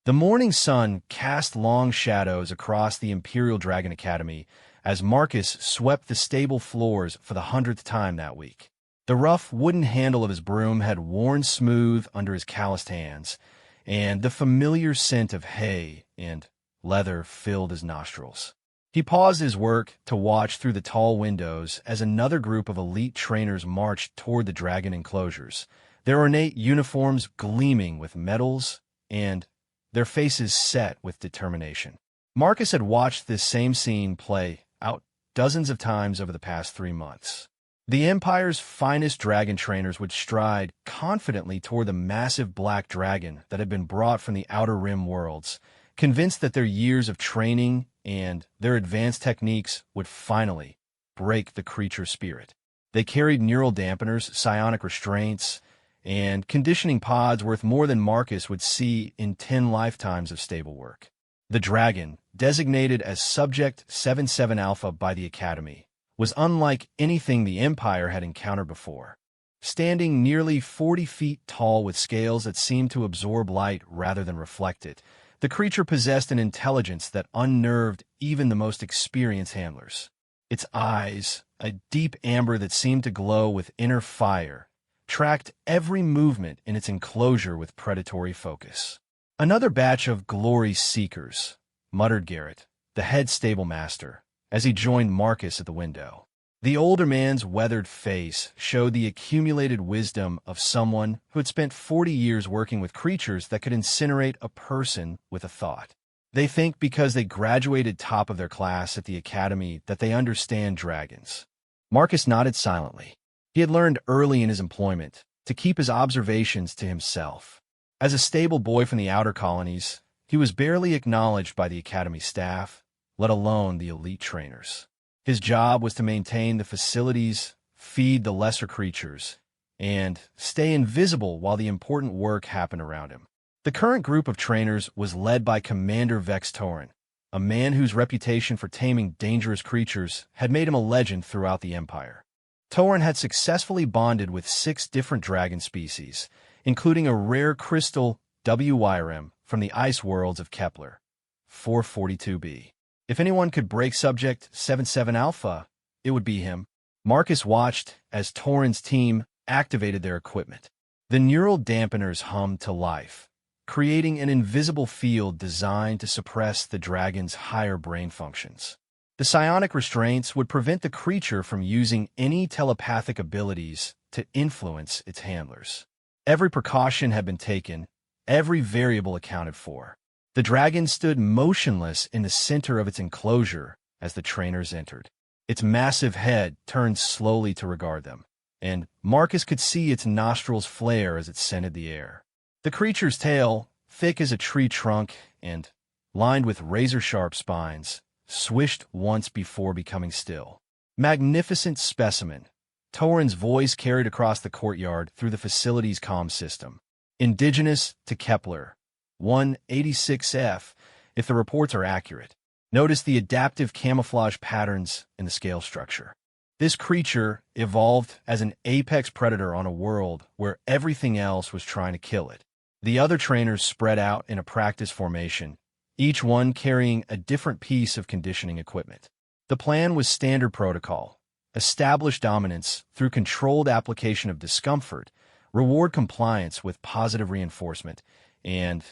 The morning sun cast long shadows across the Imperial Dragon Academy as Marcus swept the stable floors for the 100th time that week. The rough wooden handle of his broom had worn smooth under his calloused hands, and the familiar scent of hay and leather filled his nostrils. He paused his work to watch through the tall windows as another group of elite trainers marched toward the dragon enclosures, their ornate uniforms gleaming with medals and their faces set with determination. Marcus had watched this same scene play out dozens of times over the past 3 months. The Empire's finest dragon trainers would stride confidently toward the massive black dragon that had been brought from the Outer Rim worlds, convinced that their years of training and their advanced techniques would finally break the creature's spirit. They carried neural dampeners, psionic restraints, and conditioning pods worth more than Marcus would see in 10 lifetimes of stable work. The dragon, designated as Subject 77 Alpha by the Academy, was unlike anything the Empire had encountered before. Standing nearly 40 feet tall with scales that seemed to absorb light rather than reflect it, the creature possessed an intelligence that unnerved even the most experienced handlers. Its eyes, a deep amber that seemed to glow with inner fire, tracked every movement in its enclosure with predatory focus. "Another batch of glory seekers," muttered Garrett, the head stable master, as he joined Marcus at the window. The older man's weathered face showed the accumulated wisdom of someone who had spent 40 years working with creatures that could incinerate a person with a thought. "They think because they graduated top of their class at the academy that they understand dragons." Marcus nodded silently. He had learned early in his employment to keep his observations to himself. As a stable boy from the outer colonies, he was barely acknowledged by the academy staff, let alone the elite trainers. His job was to maintain the facilities, feed the lesser creatures, and stay invisible while the important work happened around him. The current group of trainers was led by Commander Vex Torin, a man whose reputation for taming dangerous creatures had made him a legend throughout the Empire. Torin had successfully bonded with 6 different dragon species, including a rare crystal WYRM from the ice worlds of Kepler, 442b. If anyone could break Subject 77 Alpha, it would be him. Marcus watched as Torin's team activated their equipment. The neural dampeners hummed to life, creating an invisible field designed to suppress the dragon's higher brain functions. The psionic restraints would prevent the creature from using any telepathic abilities to influence its handlers. Every precaution had been taken, every variable accounted for. The dragon stood motionless in the center of its enclosure as the trainers entered. Its massive head turned slowly to regard them, and Marcus could see its nostrils flare as it scented the air. The creature's tail, thick as a tree trunk and lined with razor-sharp spines, swished once before becoming still. "Magnificent specimen," Torin's voice carried across the courtyard through the facility's comm system. "Indigenous to Kepler, 186F, if the reports are accurate. Notice the adaptive camouflage patterns in the scale structure. This creature evolved as an apex predator on a world where everything else was trying to kill it." The other trainers spread out in a practice formation, each one carrying a different piece of conditioning equipment. The plan was standard protocol: establish dominance through controlled application of discomfort, reward compliance with positive reinforcement, and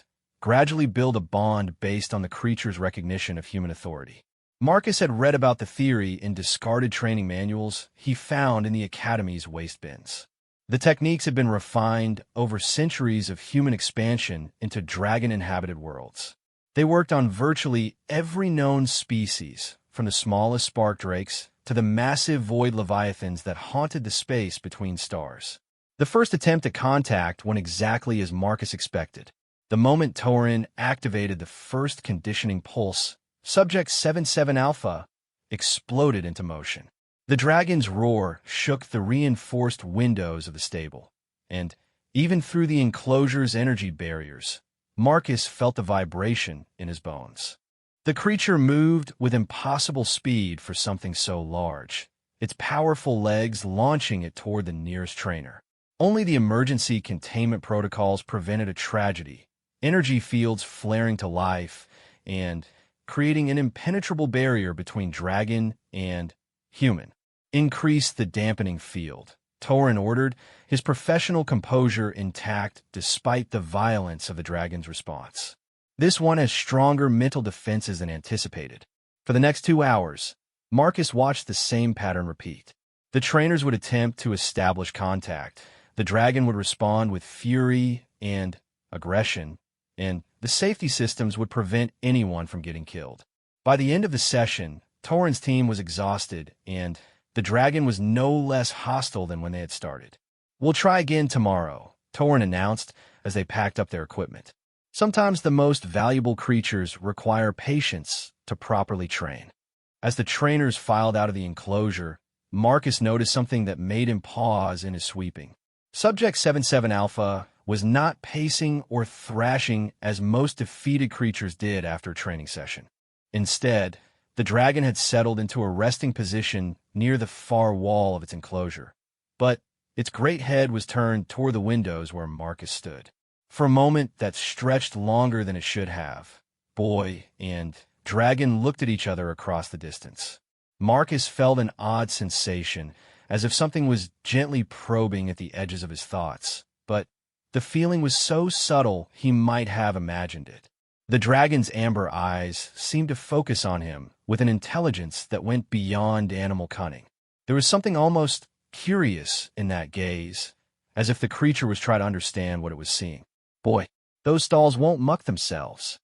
gradually build a bond based on the creature's recognition of human authority. Marcus had read about the theory in discarded training manuals he found in the Academy's waste bins. The techniques had been refined over centuries of human expansion into dragon-inhabited worlds. They worked on virtually every known species, from the smallest spark drakes to the massive void leviathans that haunted the space between stars. The first attempt at contact went exactly as Marcus expected. The moment Torin activated the first conditioning pulse, Subject 77 Alpha exploded into motion. The dragon's roar shook the reinforced windows of the stable, and even through the enclosure's energy barriers, Marcus felt the vibration in his bones. The creature moved with impossible speed for something so large, its powerful legs launching it toward the nearest trainer. Only the emergency containment protocols prevented a tragedy, energy fields flaring to life and creating an impenetrable barrier between dragon and human. Increase the dampening field, Tauren ordered, his professional composure intact despite the violence of the dragon's response. This one has stronger mental defenses than anticipated. For the next 2 hours, Marcus watched the same pattern repeat. The trainers would attempt to establish contact. The dragon would respond with fury and aggression, and the safety systems would prevent anyone from getting killed. By the end of the session, Tauren's team was exhausted, and the dragon was no less hostile than when they had started. "We'll try again tomorrow," Tauren announced as they packed up their equipment. Sometimes the most valuable creatures require patience to properly train. As the trainers filed out of the enclosure, Marcus noticed something that made him pause in his sweeping. Subject 77 Alpha was not pacing or thrashing as most defeated creatures did after a training session. Instead, the dragon had settled into a resting position near the far wall of its enclosure, but its great head was turned toward the windows where Marcus stood. For a moment that stretched longer than it should have, boy and dragon looked at each other across the distance. Marcus felt an odd sensation, as if something was gently probing at the edges of his thoughts, but the feeling was so subtle he might have imagined it. The dragon's amber eyes seemed to focus on him with an intelligence that went beyond animal cunning. There was something almost curious in that gaze, as if the creature was trying to understand what it was seeing. "Boy, those stalls won't muck themselves."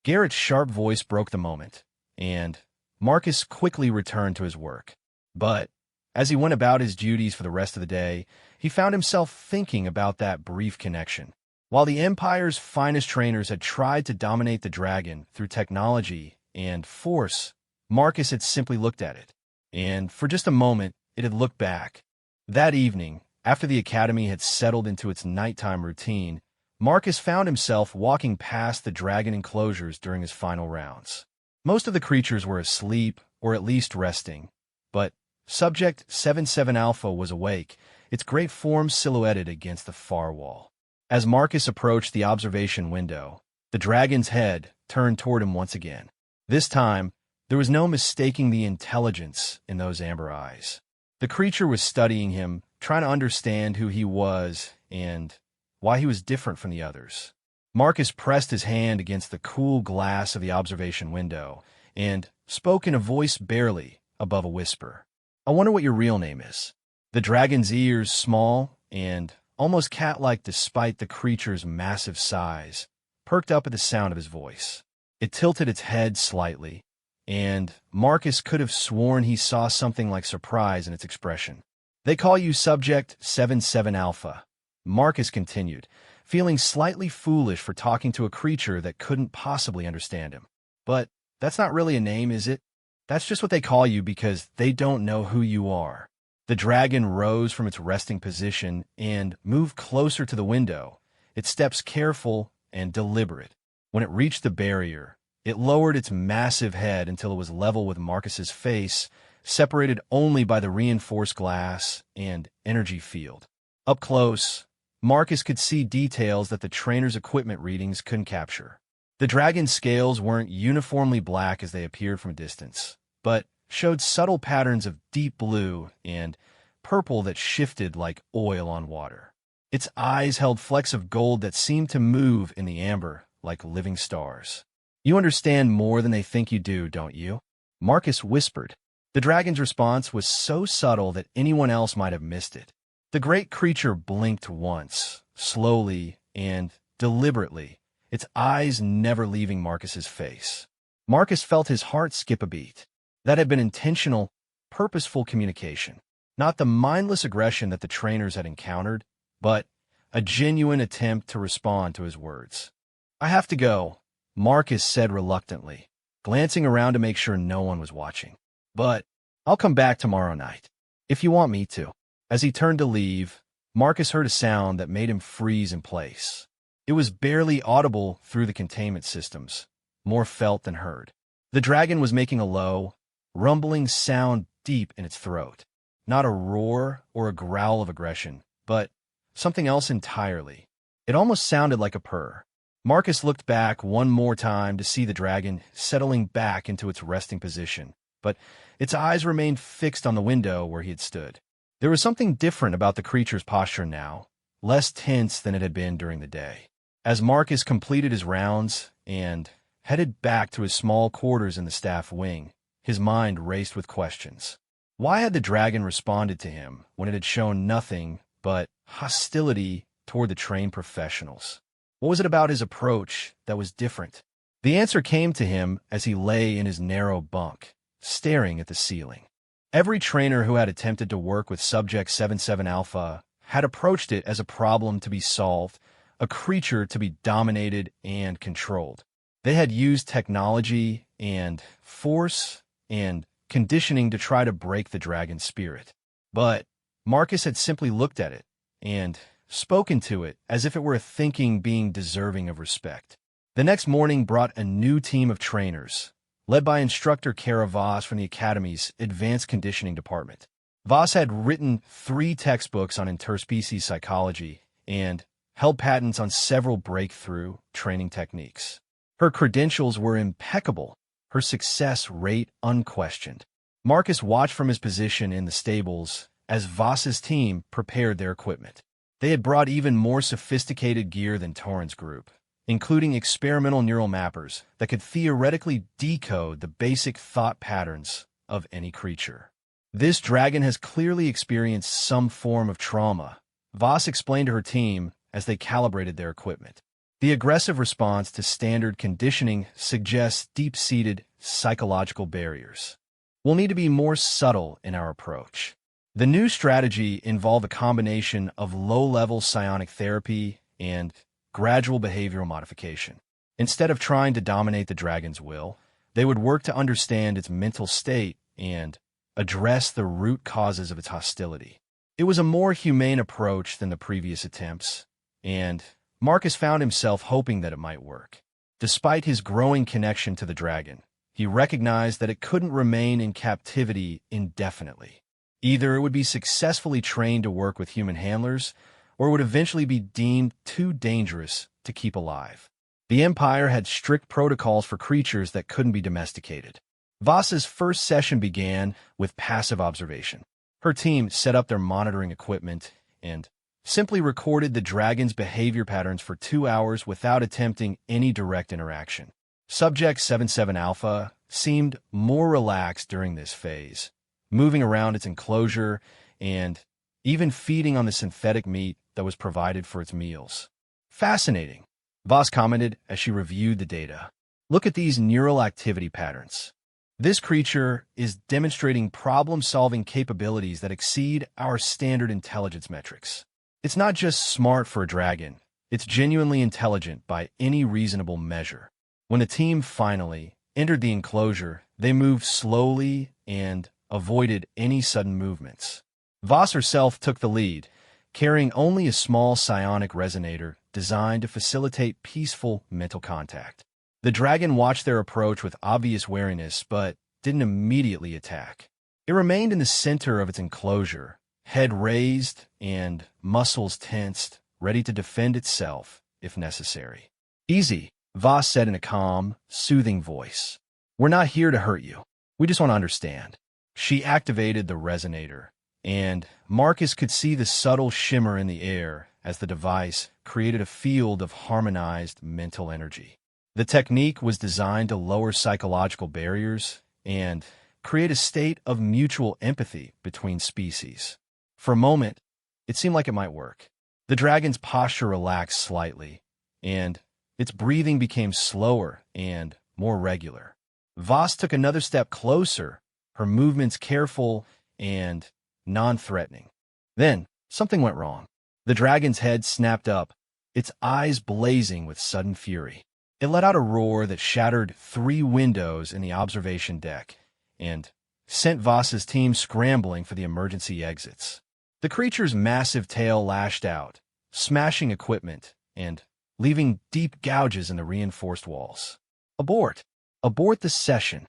Garrett's sharp voice broke the moment, and Marcus quickly returned to his work. But as he went about his duties for the rest of the day, he found himself thinking about that brief connection. While the Empire's finest trainers had tried to dominate the dragon through technology and force, Marcus had simply looked at it, and for just a moment it had looked back. That evening, after the academy had settled into its nighttime routine, Marcus found himself walking past the dragon enclosures during his final rounds. Most of the creatures were asleep, or at least resting, but Subject 77 Alpha was awake, its great form silhouetted against the far wall. As Marcus approached the observation window, the dragon's head turned toward him once again. This time, there was no mistaking the intelligence in those amber eyes. The creature was studying him, trying to understand who he was and why he was different from the others. Marcus pressed his hand against the cool glass of the observation window and spoke in a voice barely above a whisper. "I wonder what your real name is." The dragon's ears, small and almost cat-like despite the creature's massive size, perked up at the sound of his voice. It tilted its head slightly, and Marcus could have sworn he saw something like surprise in its expression. "They call you Subject 77 Alpha," Marcus continued, feeling slightly foolish for talking to a creature that couldn't possibly understand him. "But that's not really a name, is it? That's just what they call you because they don't know who you are." The dragon rose from its resting position and moved closer to the window, its steps careful and deliberate. When it reached the barrier, it lowered its massive head until it was level with Marcus's face, separated only by the reinforced glass and energy field. Up close, Marcus could see details that the trainer's equipment readings couldn't capture. The dragon's scales weren't uniformly black as they appeared from a distance, but showed subtle patterns of deep blue and purple that shifted like oil on water. Its eyes held flecks of gold that seemed to move in the amber like living stars. "You understand more than they think you do, don't you?" Marcus whispered. The dragon's response was so subtle that anyone else might have missed it. The great creature blinked once, slowly and deliberately, its eyes never leaving Marcus's face. Marcus felt his heart skip a beat. That had been intentional, purposeful communication. Not the mindless aggression that the trainers had encountered, but a genuine attempt to respond to his words. "I have to go," Marcus said reluctantly, glancing around to make sure no one was watching. "But I'll come back tomorrow night, if you want me to." As he turned to leave, Marcus heard a sound that made him freeze in place. It was barely audible through the containment systems, more felt than heard. The dragon was making a low, rumbling sound deep in its throat. Not a roar or a growl of aggression, but something else entirely. It almost sounded like a purr. Marcus looked back one more time to see the dragon settling back into its resting position, but its eyes remained fixed on the window where he had stood. There was something different about the creature's posture now, less tense than it had been during the day. As Marcus completed his rounds and headed back to his small quarters in the staff wing, his mind raced with questions. Why had the dragon responded to him when it had shown nothing but hostility toward the trained professionals? What was it about his approach that was different? The answer came to him as he lay in his narrow bunk, staring at the ceiling. Every trainer who had attempted to work with Subject 77 Alpha had approached it as a problem to be solved, a creature to be dominated and controlled. They had used technology and force and conditioning to try to break the dragon's spirit. But Marcus had simply looked at it and spoken to it as if it were a thinking being deserving of respect. The next morning brought a new team of trainers, led by instructor Kara Voss from the Academy's Advanced Conditioning Department. Voss had written 3 textbooks on interspecies psychology and held patents on several breakthrough training techniques. Her credentials were impeccable, her success rate unquestioned. Marcus watched from his position in the stables as Voss's team prepared their equipment. They had brought even more sophisticated gear than Torrens' group, including experimental neural mappers that could theoretically decode the basic thought patterns of any creature. This dragon has clearly experienced some form of trauma, Voss explained to her team as they calibrated their equipment. The aggressive response to standard conditioning suggests deep-seated psychological barriers. We'll need to be more subtle in our approach. The new strategy involved a combination of low-level psionic therapy and gradual behavioral modification. Instead of trying to dominate the dragon's will, they would work to understand its mental state and address the root causes of its hostility. It was a more humane approach than the previous attempts, and Marcus found himself hoping that it might work. Despite his growing connection to the dragon, he recognized that it couldn't remain in captivity indefinitely. Either it would be successfully trained to work with human handlers, or it would eventually be deemed too dangerous to keep alive. The Empire had strict protocols for creatures that couldn't be domesticated. Voss's first session began with passive observation. Her team set up their monitoring equipment and simply recorded the dragon's behavior patterns for 2 hours without attempting any direct interaction. Subject 77 Alpha seemed more relaxed during this phase, moving around its enclosure and even feeding on the synthetic meat that was provided for its meals. Fascinating, Voss commented as she reviewed the data. Look at these neural activity patterns. This creature is demonstrating problem-solving capabilities that exceed our standard intelligence metrics. It's not just smart for a dragon, it's genuinely intelligent by any reasonable measure. When the team finally entered the enclosure, they moved slowly and avoided any sudden movements. Voss herself took the lead, carrying only a small psionic resonator designed to facilitate peaceful mental contact. The dragon watched their approach with obvious wariness, but didn't immediately attack. It remained in the center of its enclosure, head raised and muscles tensed, ready to defend itself if necessary. Easy, Voss said in a calm, soothing voice. We're not here to hurt you. We just want to understand. She activated the resonator, and Marcus could see the subtle shimmer in the air as the device created a field of harmonized mental energy. The technique was designed to lower psychological barriers and create a state of mutual empathy between species. For a moment, it seemed like it might work. The dragon's posture relaxed slightly, and its breathing became slower and more regular. Voss took another step closer, her movements careful and non-threatening. Then, something went wrong. The dragon's head snapped up, its eyes blazing with sudden fury. It let out a roar that shattered 3 windows in the observation deck and sent Voss's team scrambling for the emergency exits. The creature's massive tail lashed out, smashing equipment and leaving deep gouges in the reinforced walls. Abort! Abort the session!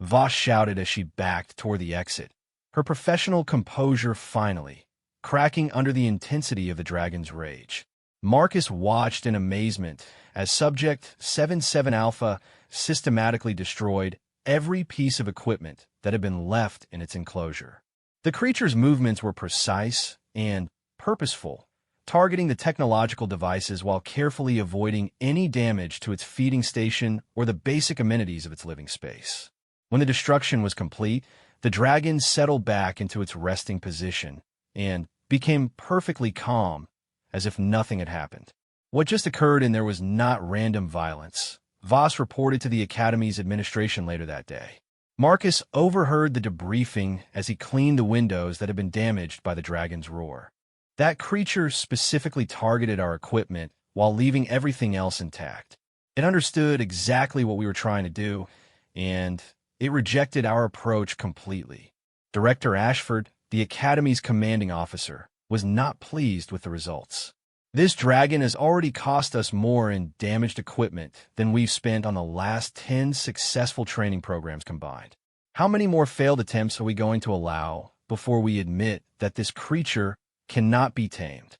Voss shouted as she backed toward the exit, her professional composure finally cracking under the intensity of the dragon's rage. Marcus watched in amazement as Subject 77 Alpha systematically destroyed every piece of equipment that had been left in its enclosure. The creature's movements were precise and purposeful, targeting the technological devices while carefully avoiding any damage to its feeding station or the basic amenities of its living space. When the destruction was complete, the dragon settled back into its resting position and became perfectly calm, as if nothing had happened. What just occurred, and there was not random violence, Voss reported to the Academy's administration later that day. Marcus overheard the debriefing as he cleaned the windows that had been damaged by the dragon's roar. That creature specifically targeted our equipment while leaving everything else intact. It understood exactly what we were trying to do, and it rejected our approach completely. Director Ashford, the Academy's commanding officer, was not pleased with the results. This dragon has already cost us more in damaged equipment than we've spent on the last 10 successful training programs combined. How many more failed attempts are we going to allow before we admit that this creature cannot be tamed?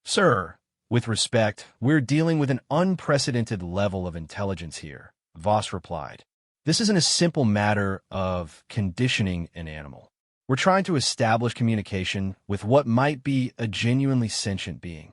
Sir, with respect, we're dealing with an unprecedented level of intelligence here, Voss replied. This isn't a simple matter of conditioning an animal. We're trying to establish communication with what might be a genuinely sentient being.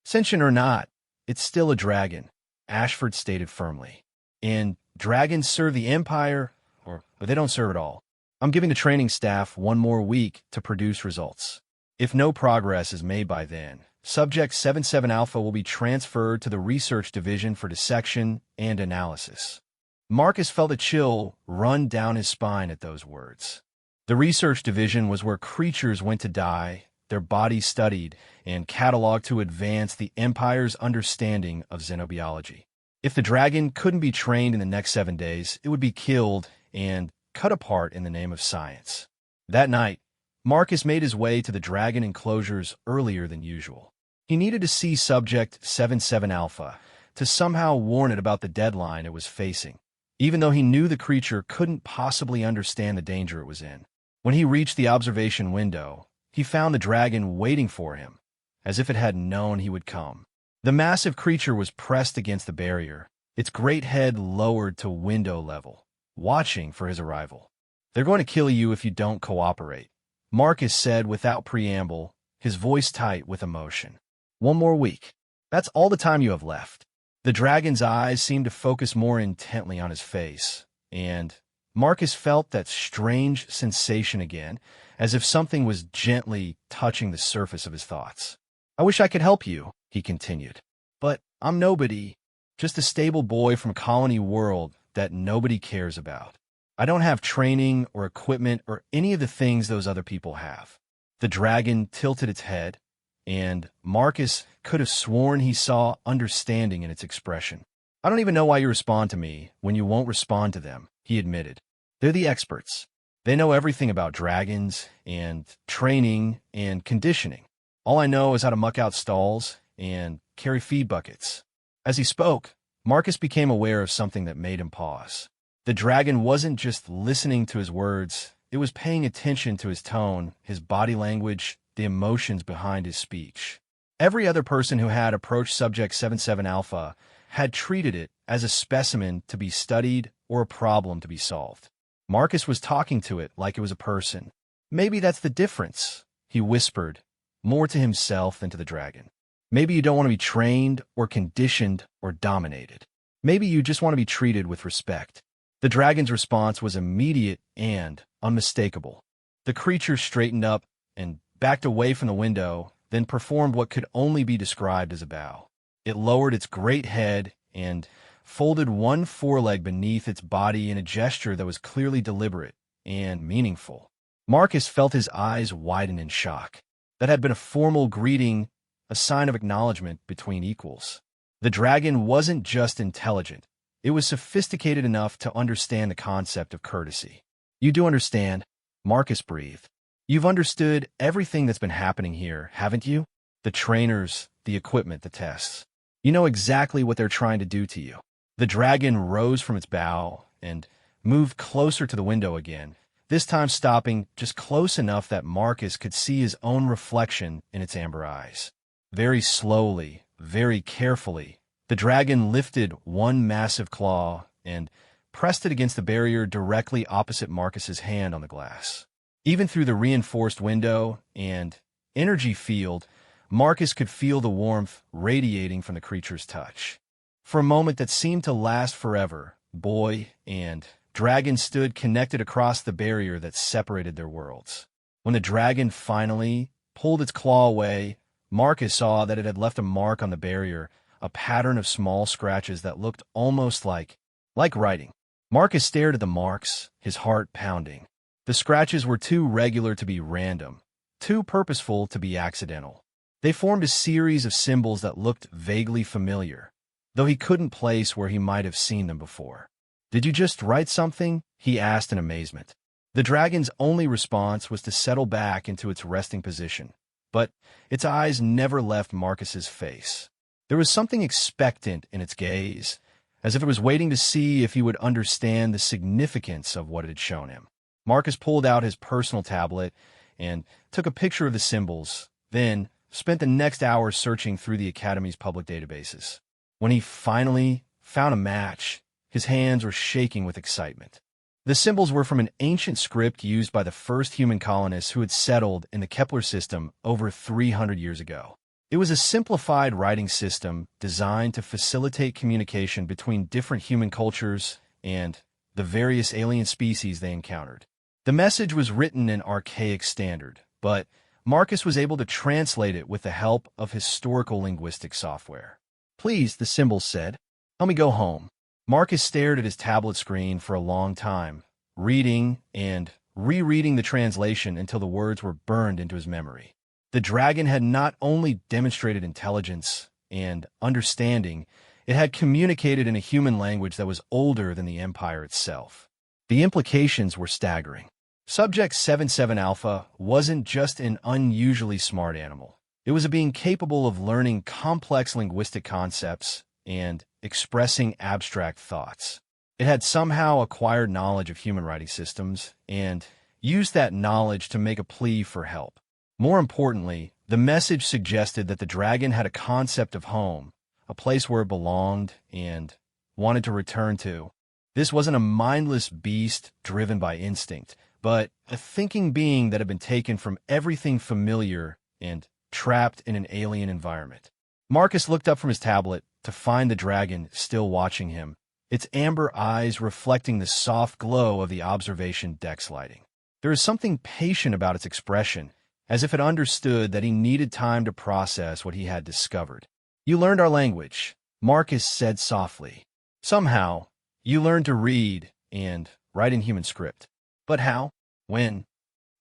Sentient or not, it's still a dragon, Ashford stated firmly. And dragons serve the Empire, or they don't serve at all. I'm giving the training staff one more week to produce results. If no progress is made by then, Subject 77 Alpha will be transferred to the Research Division for dissection and analysis. Marcus felt a chill run down his spine at those words. The Research Division was where creatures went to die, their bodies studied, and cataloged to advance the Empire's understanding of xenobiology. If the dragon couldn't be trained in the next 7 days, it would be killed and cut apart in the name of science. That night, Marcus made his way to the dragon enclosures earlier than usual. He needed to see Subject 77 Alpha to somehow warn it about the deadline it was facing, even though he knew the creature couldn't possibly understand the danger it was in. When he reached the observation window, he found the dragon waiting for him, as if it had known he would come. The massive creature was pressed against the barrier, its great head lowered to window level, watching for his arrival. They're going to kill you if you don't cooperate, Marcus said without preamble, his voice tight with emotion. One more week. That's all the time you have left. The dragon's eyes seemed to focus more intently on his face, and Marcus felt that strange sensation again, as if something was gently touching the surface of his thoughts. I wish I could help you, he continued. But I'm nobody, just a stable boy from Colony World that nobody cares about. I don't have training or equipment or any of the things those other people have. The dragon tilted its head, and Marcus could have sworn he saw understanding in its expression. I don't even know why you respond to me when you won't respond to them, he admitted. They're the experts. They know everything about dragons and training and conditioning. All I know is how to muck out stalls and carry feed buckets. As he spoke, Marcus became aware of something that made him pause. The dragon wasn't just listening to his words, it was paying attention to his tone, his body language, the emotions behind his speech. Every other person who had approached Subject 77 Alpha had treated it as a specimen to be studied or a problem to be solved. Marcus was talking to it like it was a person. Maybe that's the difference, he whispered, more to himself than to the dragon. Maybe you don't want to be trained or conditioned or dominated. Maybe you just want to be treated with respect. The dragon's response was immediate and unmistakable. The creature straightened up and backed away from the window, then performed what could only be described as a bow. It lowered its great head and folded one foreleg beneath its body in a gesture that was clearly deliberate and meaningful. Marcus felt his eyes widen in shock. That had been a formal greeting, a sign of acknowledgement between equals. The dragon wasn't just intelligent. It was sophisticated enough to understand the concept of courtesy. You do understand, Marcus breathed. You've understood everything that's been happening here, haven't you? The trainers, the equipment, the tests. You know exactly what they're trying to do to you. The dragon rose from its bow and moved closer to the window again, this time stopping just close enough that Marcus could see his own reflection in its amber eyes. Very slowly, very carefully, The dragon lifted one massive claw and pressed it against the barrier directly opposite Marcus's hand on the glass. Even through the reinforced window and energy field, Marcus could feel the warmth radiating from the creature's touch. For a moment that seemed to last forever, boy and dragon stood connected across the barrier that separated their worlds. When the dragon finally pulled its claw away, Marcus saw that it had left a mark on the barrier, a pattern of small scratches that looked almost like writing. Marcus stared at the marks, his heart pounding. The scratches were too regular to be random, too purposeful to be accidental. They formed a series of symbols that looked vaguely familiar, though he couldn't place where he might have seen them before. "Did you just write something?" he asked in amazement. The dragon's only response was to settle back into its resting position, but its eyes never left Marcus's face. There was something expectant in its gaze, as if it was waiting to see if he would understand the significance of what it had shown him. Marcus pulled out his personal tablet and took a picture of the symbols, then spent the next hour searching through the Academy's public databases. When he finally found a match, his hands were shaking with excitement. The symbols were from an ancient script used by the first human colonists who had settled in the Kepler system over 300 years ago. It was a simplified writing system designed to facilitate communication between different human cultures and the various alien species they encountered. The message was written in archaic standard, but Marcus was able to translate it with the help of historical linguistic software. "Please," the symbols said, "help me go home." Marcus stared at his tablet screen for a long time, reading and rereading the translation until the words were burned into his memory. The dragon had not only demonstrated intelligence and understanding, it had communicated in a human language that was older than the Empire itself. The implications were staggering. Subject 77 Alpha wasn't just an unusually smart animal. It was a being capable of learning complex linguistic concepts and expressing abstract thoughts. It had somehow acquired knowledge of human writing systems and used that knowledge to make a plea for help. More importantly, the message suggested that the dragon had a concept of home, a place where it belonged and wanted to return to. This wasn't a mindless beast driven by instinct, but a thinking being that had been taken from everything familiar and trapped in an alien environment. Marcus looked up from his tablet to find the dragon still watching him, its amber eyes reflecting the soft glow of the observation deck's lighting. There was something patient about its expression, as if it understood that he needed time to process what he had discovered. "You learned our language," Marcus said softly. "Somehow, you learned to read and write in human script. But how? When?"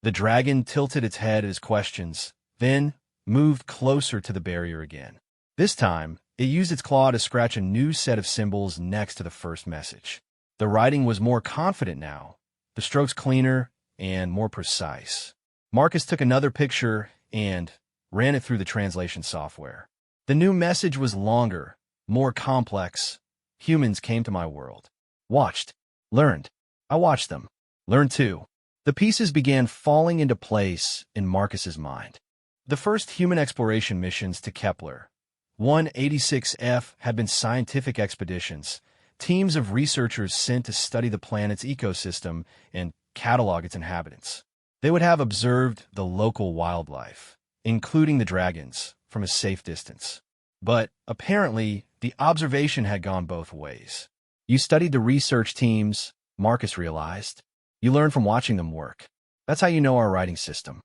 The dragon tilted its head at his questions, then moved closer to the barrier again. This time, it used its claw to scratch a new set of symbols next to the first message. The writing was more confident now, the strokes cleaner and more precise. Marcus took another picture and ran it through the translation software. The new message was longer, more complex. "Humans came to my world. Watched. Learned. I watched them. Learned too." The pieces began falling into place in Marcus's mind. The first human exploration missions to Kepler, 186F, had been scientific expeditions, teams of researchers sent to study the planet's ecosystem and catalog its inhabitants. They would have observed the local wildlife, including the dragons, from a safe distance. But apparently, the observation had gone both ways. "You studied the research teams," Marcus realized. "You learned from watching them work. That's how you know our writing system."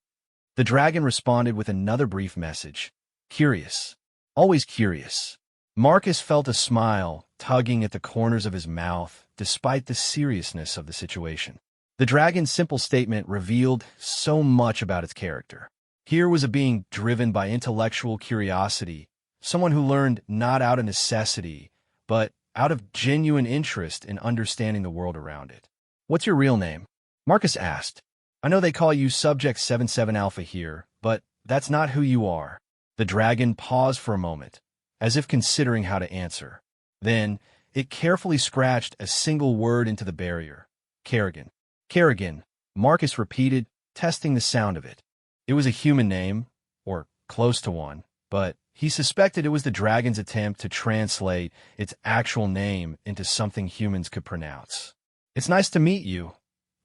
The dragon responded with another brief message. "Curious. Always curious." Marcus felt a smile tugging at the corners of his mouth, despite the seriousness of the situation. The dragon's simple statement revealed so much about its character. Here was a being driven by intellectual curiosity, someone who learned not out of necessity, but out of genuine interest in understanding the world around it. "What's your real name?" Marcus asked. "I know they call you Subject 77 Alpha here, but that's not who you are." The dragon paused for a moment, as if considering how to answer. Then it carefully scratched a single word into the barrier. "Kerrigan." "Kerrigan," Marcus repeated, testing the sound of it. It was a human name, or close to one, but He suspected it was the dragon's attempt to translate its actual name into something humans could pronounce. "It's nice to meet you,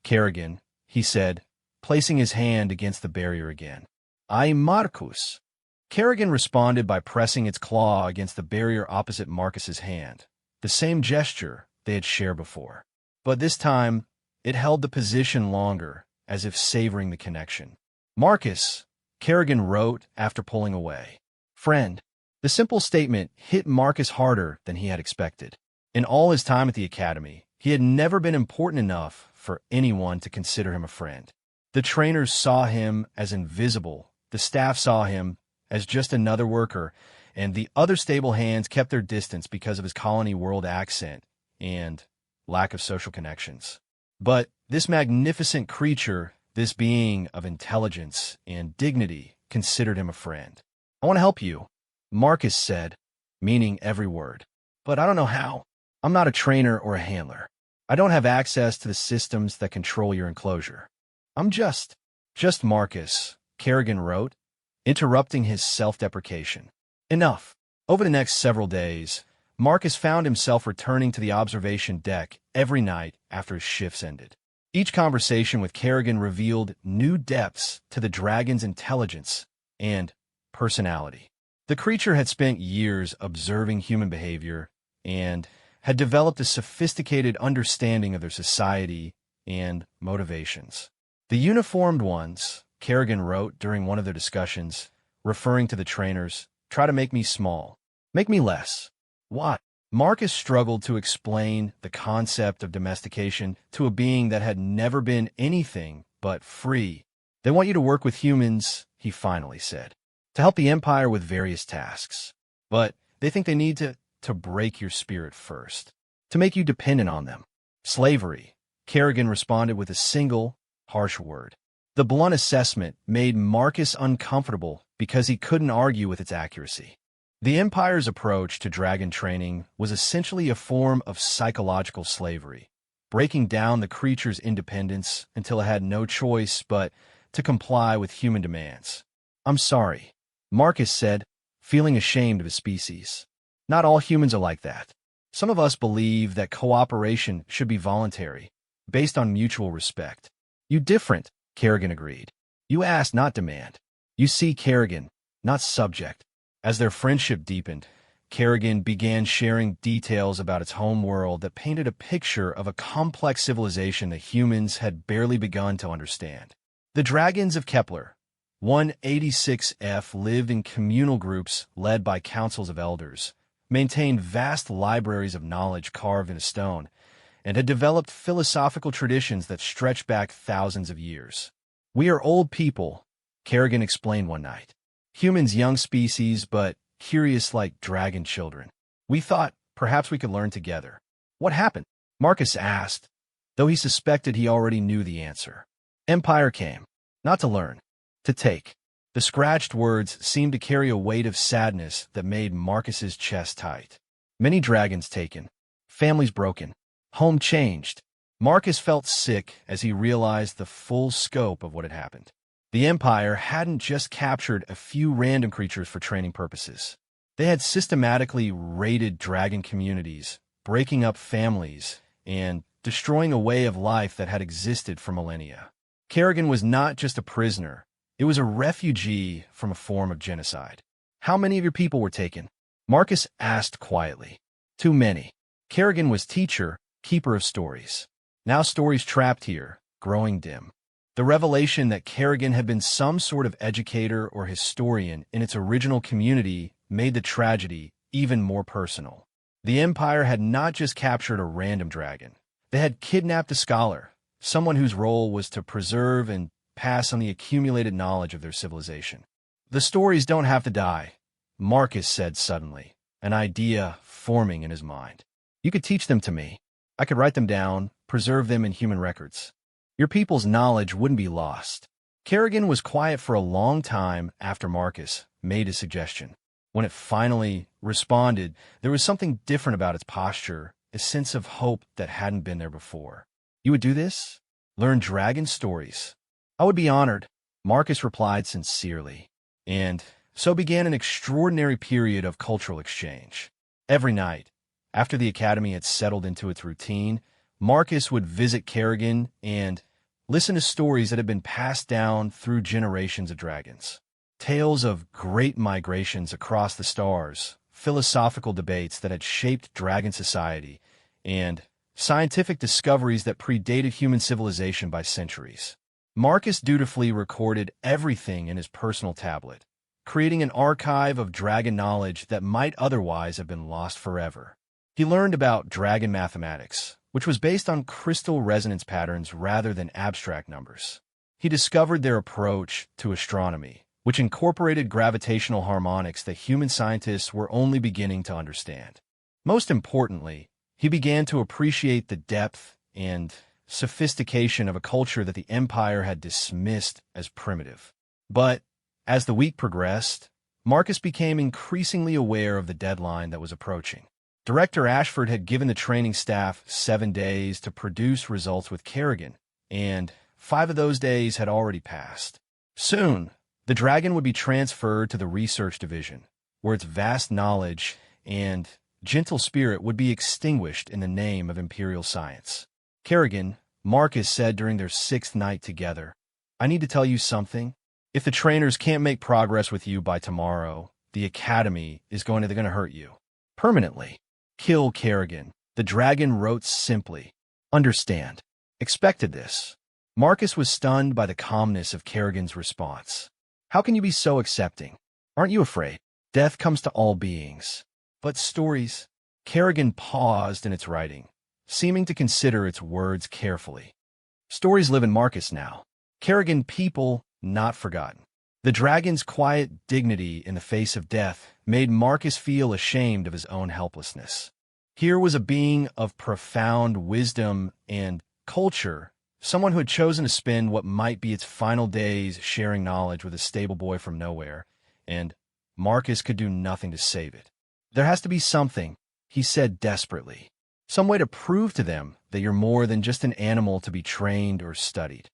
Kerrigan," he said, placing his hand against the barrier again. "I'm Marcus." Kerrigan responded by pressing its claw against the barrier opposite Marcus's hand, the same gesture they had shared before. But this time, it held the position longer, as if savoring the connection. "Marcus," Kerrigan wrote after pulling away. "Friend." The simple statement hit Marcus harder than he had expected. In all his time at the academy, he had never been important enough for anyone to consider him a friend. The trainers saw him as invisible, the staff saw him as just another worker, and the other stable hands kept their distance because of his colony world accent and lack of social connections. But this magnificent creature, this being of intelligence and dignity, considered him a friend. "I want to help you," Marcus said, meaning every word. "But I don't know how. I'm not a trainer or a handler. I don't have access to the systems that control your enclosure. I'm just Marcus," Kerrigan wrote, interrupting his self-deprecation. Enough. Over the next several days, Marcus found himself returning to the observation deck every night after his shifts ended. Each conversation with Kerrigan revealed new depths to the dragon's intelligence and personality. The creature had spent years observing human behavior and had developed a sophisticated understanding of their society and motivations. "The uniformed ones," Kerrigan wrote during one of their discussions, referring to the trainers, "try to make me small. Make me less." "Why?" Marcus struggled to explain the concept of domestication to a being that had never been anything but free. "They want you to work with humans," he finally said, "to help the Empire with various tasks. But they think they need to break your spirit first, to make you dependent on them." "Slavery," Kerrigan responded with a single, harsh word. The blunt assessment made Marcus uncomfortable because he couldn't argue with its accuracy. The Empire's approach to dragon training was essentially a form of psychological slavery, breaking down the creature's independence until it had no choice but to comply with human demands. "I'm sorry," Marcus said, feeling ashamed of his species. "Not all humans are like that. Some of us believe that cooperation should be voluntary, based on mutual respect." "You different," Kerrigan agreed. "You ask, not demand. You see, Kerrigan, not subject." As their friendship deepened, Kerrigan began sharing details about its home world that painted a picture of a complex civilization that humans had barely begun to understand. The dragons of Kepler, 186F, lived in communal groups led by councils of elders, maintained vast libraries of knowledge carved in stone, and had developed philosophical traditions that stretched back thousands of years. "We are old people," Kerrigan explained one night. "Humans, young species, but curious like dragon children. We thought perhaps we could learn together." "What happened?" Marcus asked, though he suspected he already knew the answer. "Empire came. Not to learn. To take." The scratched words seemed to carry a weight of sadness that made Marcus's chest tight. "Many dragons taken. Families broken. Home changed." Marcus felt sick as he realized the full scope of what had happened. The Empire hadn't just captured a few random creatures for training purposes. They had systematically raided dragon communities, breaking up families, and destroying a way of life that had existed for millennia. Kerrigan was not just a prisoner. It was a refugee from a form of genocide. "How many of your people were taken?" Marcus asked quietly. "Too many." Kerrigan was teacher, keeper of stories. Now stories trapped here, growing dim. The revelation that Kerrigan had been some sort of educator or historian in its original community made the tragedy even more personal. The Empire had not just captured a random dragon. They had kidnapped a scholar, someone whose role was to preserve and pass on the accumulated knowledge of their civilization. "The stories don't have to die," Marcus said suddenly, an idea forming in his mind. "You could teach them to me. I could write them down, preserve them in human records. Your people's knowledge wouldn't be lost." Kerrigan was quiet for a long time after Marcus made his suggestion. When it finally responded, there was something different about its posture, a sense of hope that hadn't been there before. "You would do this? Learn dragon stories?" "I would be honored," Marcus replied sincerely. And So began an extraordinary period of cultural exchange. Every night, after the academy had settled into its routine, Marcus would visit Kerrigan and listen to stories that had been passed down through generations of dragons. Tales of great migrations across the stars, philosophical debates that had shaped dragon society, and scientific discoveries that predated human civilization by centuries. Marcus dutifully recorded everything in his personal tablet, creating an archive of dragon knowledge that might otherwise have been lost forever. He learned about dragon mathematics, which was based on crystal resonance patterns rather than abstract numbers. He discovered their approach to astronomy, which incorporated gravitational harmonics that human scientists were only beginning to understand. Most importantly, he began to appreciate the depth and sophistication of a culture that the Empire had dismissed as primitive. But as the week progressed, Marcus became increasingly aware of the deadline that was approaching. Director Ashford had given the training staff 7 days to produce results with Kerrigan, and 5 of those days had already passed. Soon, the dragon would be transferred to the research division, where its vast knowledge and gentle spirit would be extinguished in the name of Imperial science. Kerrigan, Marcus said during their 6th night together, "I need to tell you something. If the trainers can't make progress with you by tomorrow, the Academy is going to hurt you. Permanently. Kill Kerrigan." The dragon wrote simply, "Understand." Expected this. Marcus was stunned by the calmness of Kerrigan's response. "How can you be so accepting? Aren't you afraid? Death comes to all beings. But stories..." Kerrigan paused in its writing, seeming to consider its words carefully. "Stories live in Marcus now. Kerrigan, people not forgotten." The dragon's quiet dignity in the face of death made Marcus feel ashamed of his own helplessness. Here was a being of profound wisdom and culture, someone who had chosen to spend what might be its final days sharing knowledge with a stable boy from nowhere, and Marcus could do nothing to save it. "There has to be something," he said desperately. "Some way to prove to them that you're more than just an animal to be trained or studied."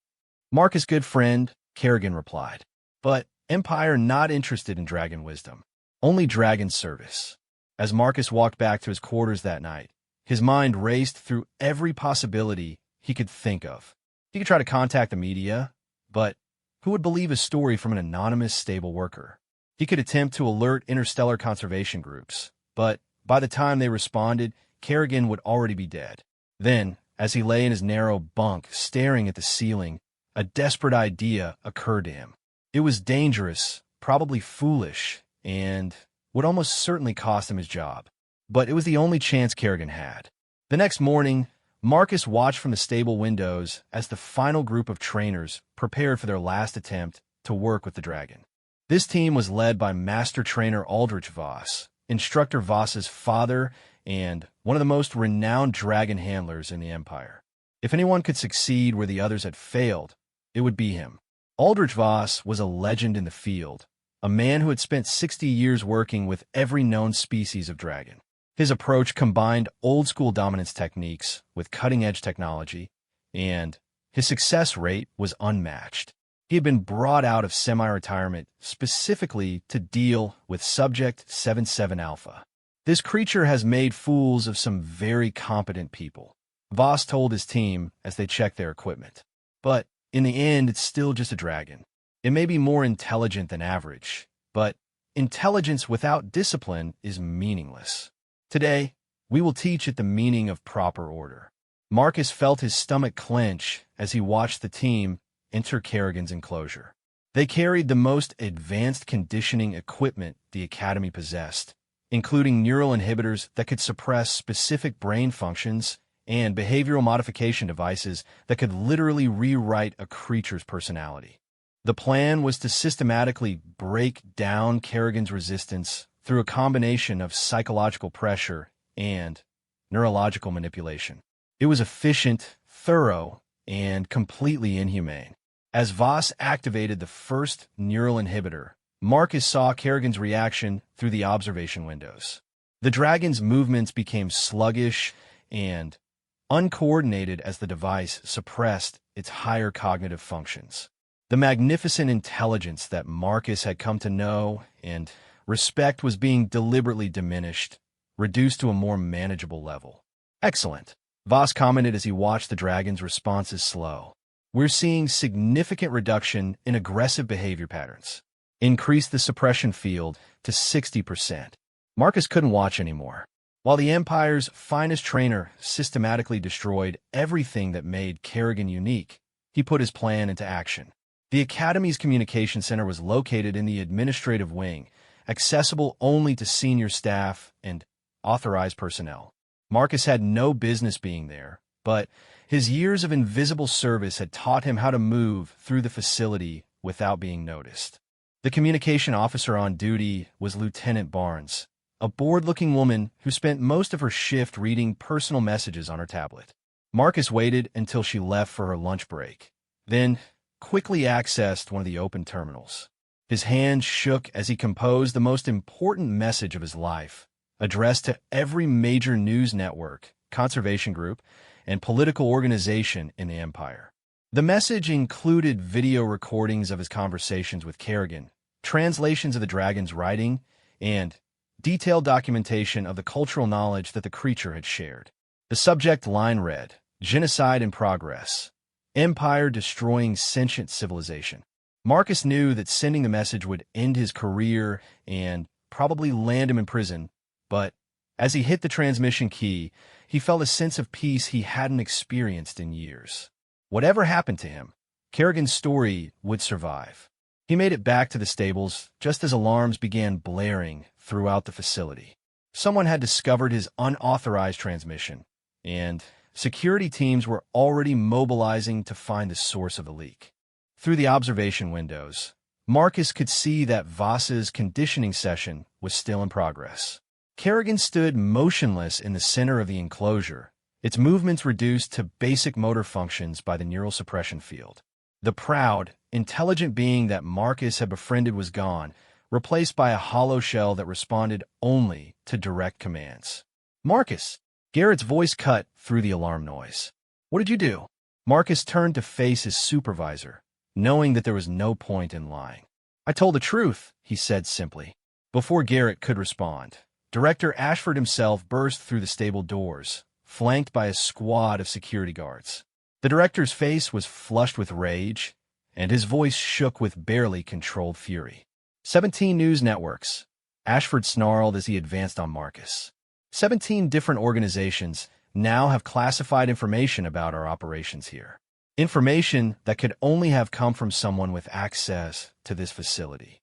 "Marcus, good friend," Kerrigan replied, "but Empire not interested in dragon wisdom, only dragon service." As Marcus walked back to his quarters that night, his mind raced through every possibility he could think of. He could try to contact the media, but who would believe a story from an anonymous stable worker? He could attempt to alert interstellar conservation groups, but by the time they responded, Kerrigan would already be dead. Then, as he lay in his narrow bunk staring at the ceiling, a desperate idea occurred to him. It was dangerous, probably foolish, and would almost certainly cost him his job. But it was the only chance Kerrigan had. The next morning, Marcus watched from the stable windows as the final group of trainers prepared for their last attempt to work with the dragon. This team was led by Master Trainer Aldrich Voss, Instructor Voss's father, and one of the most renowned dragon handlers in the Empire. If anyone could succeed where the others had failed, it would be him. Aldrich Voss was a legend in the field, a man who had spent 60 years working with every known species of dragon. His approach combined old-school dominance techniques with cutting-edge technology, and his success rate was unmatched. He had been brought out of semi-retirement specifically to deal with Subject 77 Alpha. "This creature has made fools of some very competent people," Voss told his team as they checked their equipment. "But in the end, it's still just a dragon. It may be more intelligent than average, but intelligence without discipline is meaningless. Today, we will teach it the meaning of proper order." Marcus felt his stomach clench as he watched the team enter Kerrigan's enclosure. They carried the most advanced conditioning equipment the Academy possessed, including neural inhibitors that could suppress specific brain functions and behavioral modification devices that could literally rewrite a creature's personality. The plan was to systematically break down Kerrigan's resistance through a combination of psychological pressure and neurological manipulation. It was efficient, thorough, and completely inhumane. As Voss activated the first neural inhibitor, Marcus saw Kerrigan's reaction through the observation windows. The dragon's movements became sluggish and uncoordinated as the device suppressed its higher cognitive functions. The magnificent intelligence that Marcus had come to know and respect was being deliberately diminished, reduced to a more manageable level. Excellent, Voss commented as he watched the dragon's responses slow. We're seeing significant reduction in aggressive behavior patterns. Increase the suppression field to 60%. Marcus couldn't watch anymore. While the Empire's finest trainer systematically destroyed everything that made Kerrigan unique, he put his plan into action. The Academy's communication center was located in the administrative wing, accessible only to senior staff and authorized personnel. Marcus had no business being there, but his years of invisible service had taught him how to move through the facility without being noticed. The communication officer on duty was Lieutenant Barnes, a bored-looking woman who spent most of her shift reading personal messages on her tablet. Marcus waited until she left for her lunch break, then quickly accessed one of the open terminals. His hands shook as he composed the most important message of his life, addressed to every major news network, conservation group, and political organization in the Empire. The message included video recordings of his conversations with Kerrigan, translations of the dragon's writing, and detailed documentation of the cultural knowledge that the creature had shared. The subject line read, "Genocide in progress. Empire destroying sentient civilization." Marcus knew that sending the message would end his career and probably land him in prison, but as he hit the transmission key, he felt a sense of peace he hadn't experienced in years. Whatever happened to him, Kerrigan's story would survive. He made it back to the stables just as alarms began blaring throughout the facility. Someone had discovered his unauthorized transmission, and security teams were already mobilizing to find the source of the leak. Through the observation windows, Marcus could see that Voss's conditioning session was still in progress. Kerrigan stood motionless in the center of the enclosure, its movements reduced to basic motor functions by the neural suppression field. The proud, intelligent being that Marcus had befriended was gone, replaced by a hollow shell that responded only to direct commands. "Marcus!" Garrett's voice cut through the alarm noise. "What did you do?" Marcus turned to face his supervisor, knowing that there was no point in lying. "I told the truth," he said simply. Before Garrett could respond, Director Ashford himself burst through the stable doors, flanked by a squad of security guards. The director's face was flushed with rage, and his voice shook with barely controlled fury. 17 news networks, Ashford snarled as he advanced on Marcus. 17 different organizations now have classified information about our operations here. Information that could only have come from someone with access to this facility.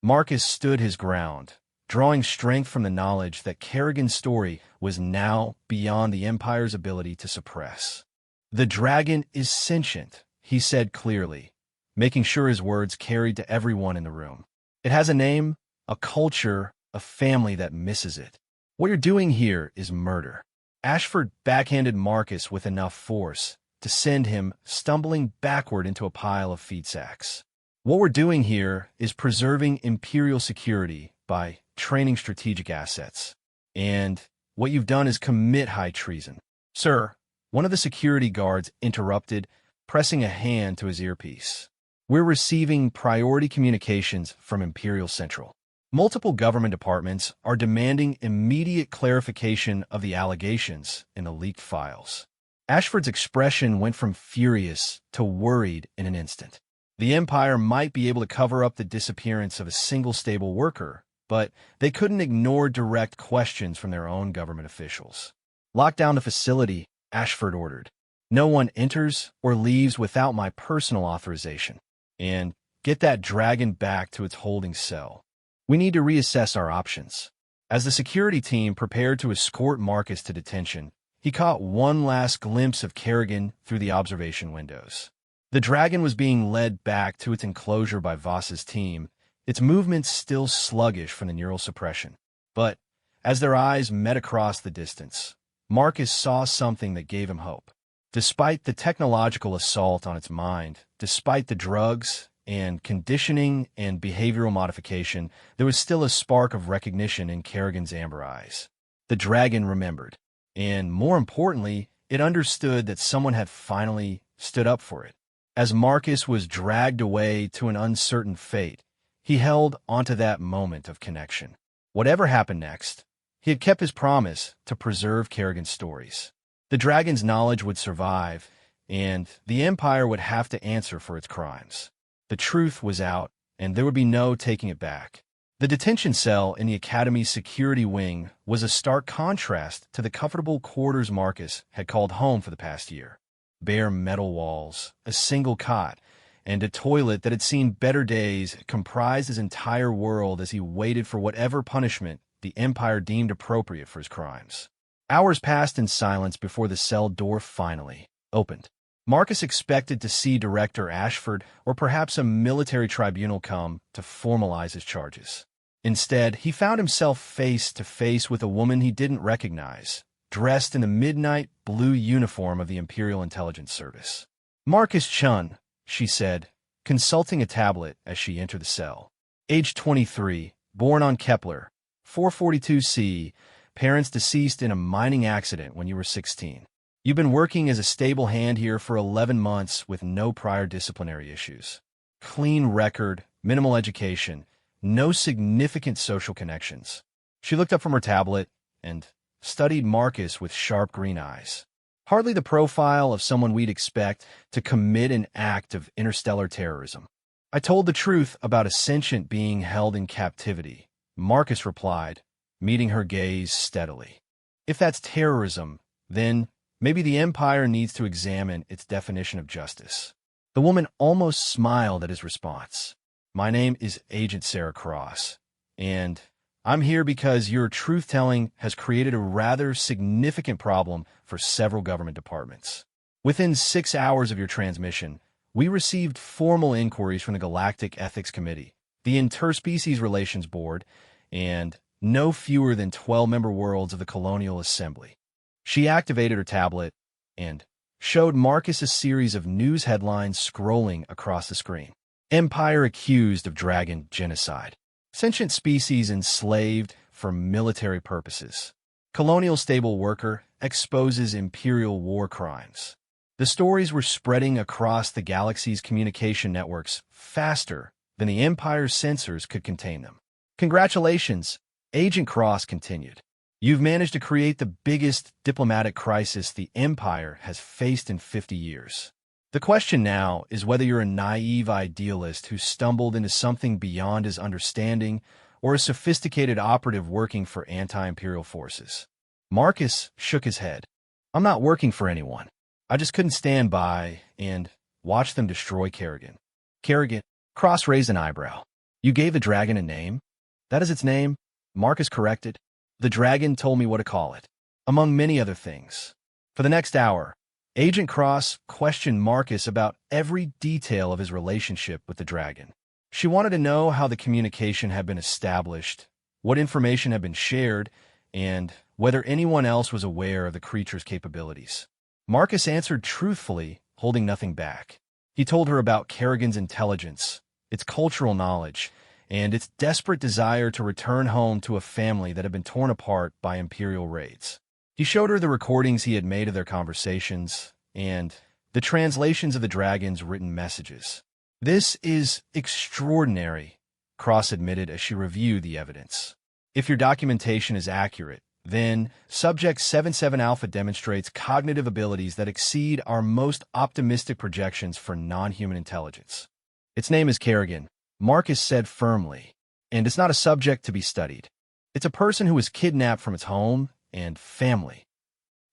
Marcus stood his ground, drawing strength from the knowledge that Kerrigan's story was now beyond the Empire's ability to suppress. "The dragon is sentient," he said clearly, making sure his words carried to everyone in the room. "It has a name, a culture, a family that misses it. What you're doing here is murder." Ashford backhanded Marcus with enough force to send him stumbling backward into a pile of feed sacks. "What we're doing here is preserving Imperial security by training strategic assets. And what you've done is commit high treason." "Sir," one of the security guards interrupted, pressing a hand to his earpiece. "We're receiving priority communications from Imperial Central. Multiple government departments are demanding immediate clarification of the allegations in the leaked files." Ashford's expression went from furious to worried in an instant. The Empire might be able to cover up the disappearance of a single stable worker, but they couldn't ignore direct questions from their own government officials. "Lock down the facility," Ashford ordered. "No one enters or leaves without my personal authorization. And get that dragon back to its holding cell. We need to reassess our options." As the security team prepared to escort Marcus to detention, he caught one last glimpse of Kerrigan through the observation windows. The dragon was being led back to its enclosure by Voss's team, its movements still sluggish from the neural suppression. But as their eyes met across the distance, Marcus saw something that gave him hope. Despite the technological assault on its mind, despite the drugs and conditioning and behavioral modification, there was still a spark of recognition in Kerrigan's amber eyes. The dragon remembered, and more importantly, it understood that someone had finally stood up for it. As Marcus was dragged away to an uncertain fate, he held onto that moment of connection. Whatever happened next, he had kept his promise to preserve Kerrigan's stories. The dragon's knowledge would survive, and the Empire would have to answer for its crimes. The truth was out, and there would be no taking it back. The detention cell in the Academy's security wing was a stark contrast to the comfortable quarters Marcus had called home for the past year. Bare metal walls, a single cot, and a toilet that had seen better days comprised his entire world as he waited for whatever punishment the Empire deemed appropriate for his crimes. Hours passed in silence before the cell door finally opened. Marcus expected to see Director Ashford or perhaps a military tribunal come to formalize his charges. Instead, he found himself face to face with a woman he didn't recognize, dressed in the midnight blue uniform of the Imperial Intelligence Service. "Marcus Chun," she said, consulting a tablet as she entered the cell. Age 23, born on Kepler, 442c, parents deceased in a mining accident when you were 16. You've been working as a stable hand here for 11 months with no prior disciplinary issues. Clean record, minimal education, no significant social connections. She looked up from her tablet and studied Marcus with sharp green eyes. Hardly the profile of someone we'd expect to commit an act of interstellar terrorism. "I told the truth about a sentient being held in captivity," Marcus replied, meeting her gaze steadily. "If that's terrorism, then maybe the Empire needs to examine its definition of justice." The woman almost smiled at his response. "My name is Agent Sarah Cross, and I'm here because your truth-telling has created a rather significant problem for several government departments. Within 6 hours of your transmission, we received formal inquiries from the Galactic Ethics Committee, the Interspecies Relations Board, and no fewer than 12 member worlds of the Colonial Assembly." She activated her tablet and showed Marcus a series of news headlines scrolling across the screen. "Empire accused of dragon genocide. Sentient species enslaved for military purposes. Colonial stable worker exposes Imperial war crimes." The stories were spreading across the galaxy's communication networks faster than the Empire's sensors could contain them. "Congratulations," Agent Cross continued. "You've managed to create the biggest diplomatic crisis the Empire has faced in 50 years. The question now is whether you're a naive idealist who stumbled into something beyond his understanding or a sophisticated operative working for anti-imperial forces." Marcus shook his head. "I'm not working for anyone. I just couldn't stand by and watch them destroy Kerrigan." "Kerrigan?" Cross raised an eyebrow. "You gave the dragon a name?" "That is its name," Marcus corrected. "The dragon told me what to call it, among many other things." For the next hour, Agent Cross questioned Marcus about every detail of his relationship with the dragon. She wanted to know how the communication had been established, what information had been shared, and whether anyone else was aware of the creature's capabilities. Marcus answered truthfully, holding nothing back. He told her about Kerrigan's intelligence, its cultural knowledge, and its desperate desire to return home to a family that had been torn apart by Imperial raids. He showed her the recordings he had made of their conversations and the translations of the dragon's written messages. "This is extraordinary," Cross admitted as she reviewed the evidence. "If your documentation is accurate, then Subject 77 Alpha demonstrates cognitive abilities that exceed our most optimistic projections for non-human intelligence." "Its name is Kerrigan," Marcus said firmly, "and it's not a subject to be studied. It's a person who was kidnapped from its home and family."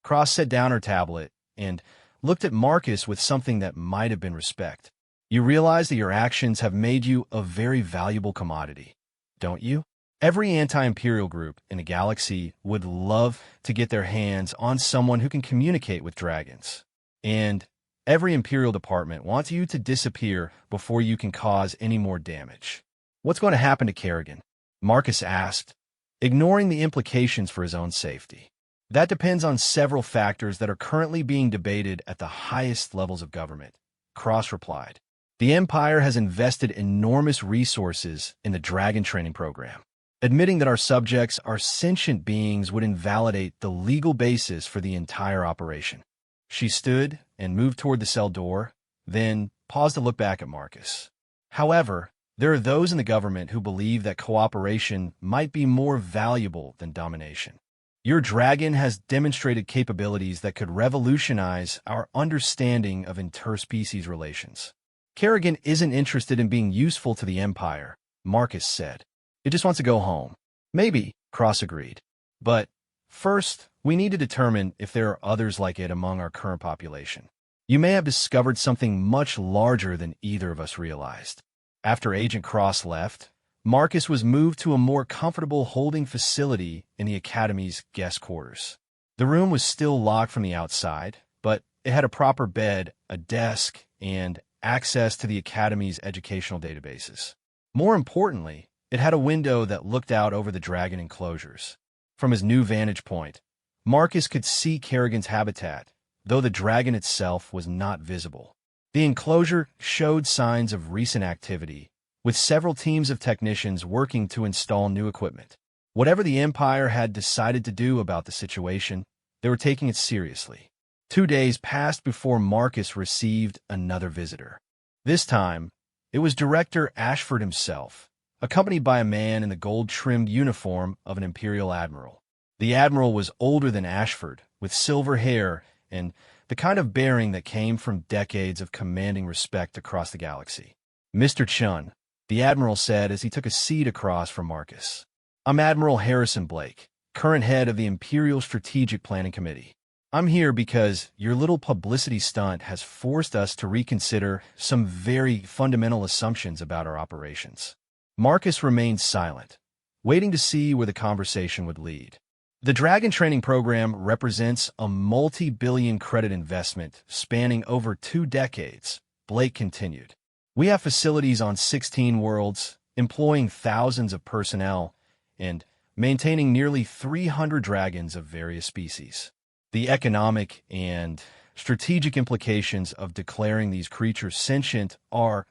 Cross set down her tablet and looked at Marcus with something that might have been respect. "You realize that your actions have made you a very valuable commodity, don't you? Every anti-imperial group in the galaxy would love to get their hands on someone who can communicate with dragons. And every imperial department wants you to disappear before you can cause any more damage." "What's going to happen to Kerrigan?" Marcus asked, ignoring the implications for his own safety. "That depends on several factors that are currently being debated at the highest levels of government," Cross replied. "The Empire has invested enormous resources in the dragon training program. Admitting that our subjects are sentient beings would invalidate the legal basis for the entire operation." She stood and moved toward the cell door, then paused to look back at Marcus. However, there are those in the government who believe that cooperation might be more valuable than domination. Your dragon has demonstrated capabilities that could revolutionize our understanding of interspecies relations. Kerrigan isn't interested in being useful to the Empire, Marcus said. It just wants to go home. Maybe, Cross agreed. But first, we need to determine if there are others like it among our current population. You may have discovered something much larger than either of us realized. After Agent Cross left, Marcus was moved to a more comfortable holding facility in the Academy's guest quarters. The room was still locked from the outside, but it had a proper bed, a desk, and access to the Academy's educational databases. More importantly, it had a window that looked out over the dragon enclosures. From his new vantage point, Marcus could see Kerrigan's habitat, though the dragon itself was not visible. The enclosure showed signs of recent activity, with several teams of technicians working to install new equipment. Whatever the Empire had decided to do about the situation, they were taking it seriously. 2 days passed before Marcus received another visitor. This time, it was Director Ashford himself, accompanied by a man in the gold-trimmed uniform of an Imperial Admiral. The Admiral was older than Ashford, with silver hair and the kind of bearing that came from decades of commanding respect across the galaxy. "Mr. Chun," the Admiral said as he took a seat across from Marcus. "I'm Admiral Harrison Blake, current head of the Imperial Strategic Planning Committee. I'm here because your little publicity stunt has forced us to reconsider some very fundamental assumptions about our operations." Marcus remained silent, waiting to see where the conversation would lead. "The Dragon Training Program represents a multi-billion credit investment spanning over 2 decades, Blake continued. We have facilities on 16 worlds, employing thousands of personnel, and maintaining nearly 300 dragons of various species. The economic and strategic implications of declaring these creatures sentient are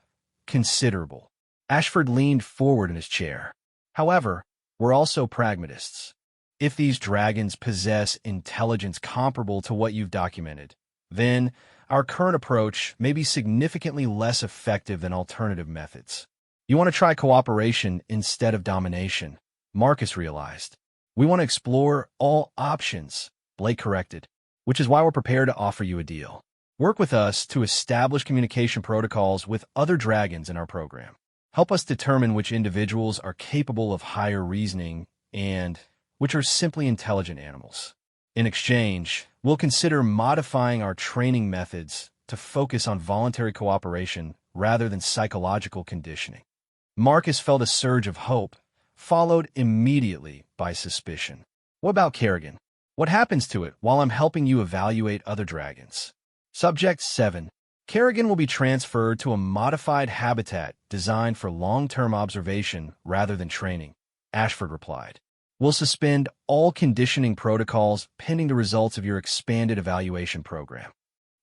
considerable." Ashford leaned forward in his chair. "However, we're also pragmatists. If these dragons possess intelligence comparable to what you've documented, then our current approach may be significantly less effective than alternative methods. You want to try cooperation instead of domination," Marcus realized. "We want to explore all options," Blake corrected, "which is why we're prepared to offer you a deal. Work with us to establish communication protocols with other dragons in our program. Help us determine which individuals are capable of higher reasoning and which are simply intelligent animals. In exchange, we'll consider modifying our training methods to focus on voluntary cooperation rather than psychological conditioning." Marcus felt a surge of hope, followed immediately by suspicion. "What about Kerrigan? What happens to it while I'm helping you evaluate other dragons?" Subject 7. Kerrigan will be transferred to a modified habitat designed for long-term observation rather than training, Ashford replied. "We'll suspend all conditioning protocols pending the results of your expanded evaluation program."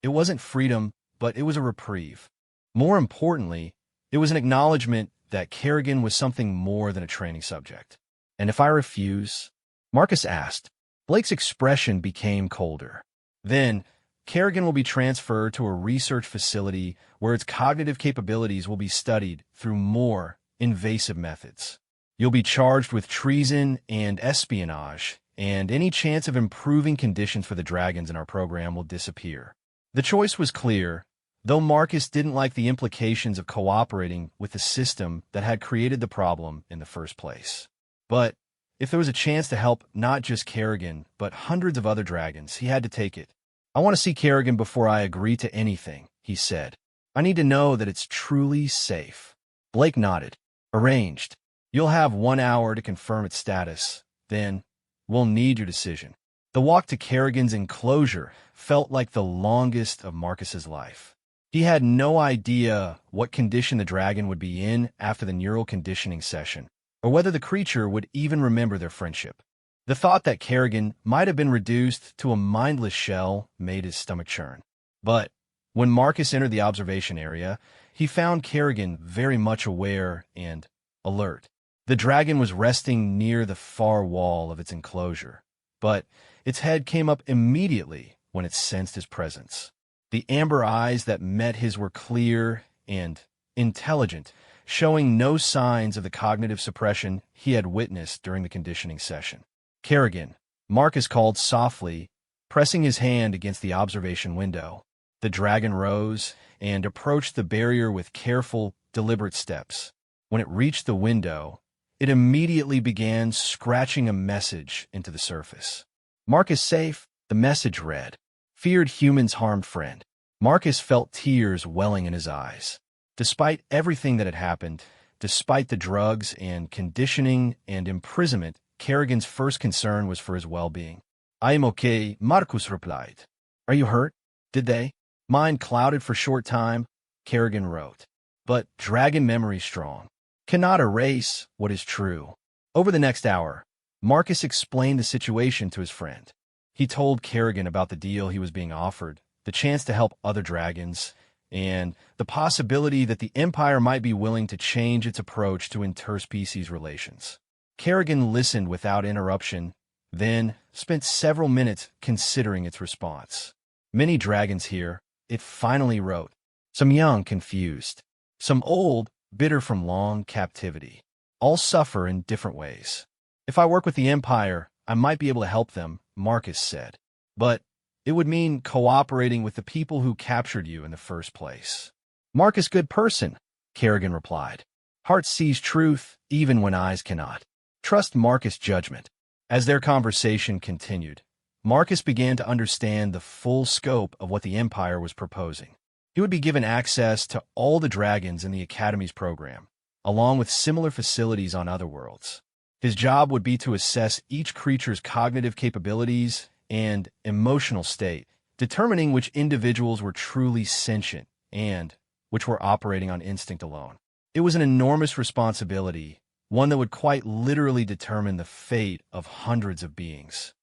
It wasn't freedom, but it was a reprieve. More importantly, it was an acknowledgement that Kerrigan was something more than a training subject. "And if I refuse?" Marcus asked. Blake's expression became colder. "Then, Kerrigan will be transferred to a research facility where its cognitive capabilities will be studied through more invasive methods. You'll be charged with treason and espionage, and any chance of improving conditions for the dragons in our program will disappear." The choice was clear, though Marcus didn't like the implications of cooperating with the system that had created the problem in the first place. But if there was a chance to help not just Kerrigan, but hundreds of other dragons, he had to take it. "I want to see Kerrigan before I agree to anything," he said. "I need to know that it's truly safe." Blake nodded. "Arranged. You'll have 1 hour to confirm its status. Then, we'll need your decision." The walk to Kerrigan's enclosure felt like the longest of Marcus's life. He had no idea what condition the dragon would be in after the neural conditioning session, or whether the creature would even remember their friendship. The thought that Kerrigan might have been reduced to a mindless shell made his stomach churn. But when Marcus entered the observation area, he found Kerrigan very much aware and alert. The dragon was resting near the far wall of its enclosure, but its head came up immediately when it sensed his presence. The amber eyes that met his were clear and intelligent, showing no signs of the cognitive suppression he had witnessed during the conditioning session. Kerrigan, Marcus called softly, pressing his hand against the observation window. The dragon rose and approached the barrier with careful, deliberate steps. When it reached the window, it immediately began scratching a message into the surface. "Marcus safe," the message read. "Feared humans harmed friend." Marcus felt tears welling in his eyes. Despite everything that had happened, despite the drugs and conditioning and imprisonment, Kerrigan's first concern was for his well-being. "I am okay," Marcus replied. "Are you hurt? Did they?" "Mind clouded for a short time," Kerrigan wrote. "But dragon memory strong. Cannot erase what is true." Over the next hour, Marcus explained the situation to his friend. He told Kerrigan about the deal he was being offered, the chance to help other dragons, and the possibility that the Empire might be willing to change its approach to interspecies relations. Kerrigan listened without interruption, then spent several minutes considering its response. "Many dragons here," it finally wrote. "Some young, confused. Some old, bitter from long captivity. All suffer in different ways. If I work with the Empire, I might be able to help them," Marcus said. "But it would mean cooperating with the people who captured you in the first place." "Marcus, good person," Kerrigan replied. "Heart sees truth even when eyes cannot. Trust Marcus' judgment." As their conversation continued, Marcus began to understand the full scope of what the Empire was proposing. He would be given access to all the dragons in the Academy's program, along with similar facilities on other worlds. His job would be to assess each creature's cognitive capabilities and emotional state, determining which individuals were truly sentient and which were operating on instinct alone. It was an enormous responsibility, one that would quite literally determine the fate of hundreds of beings.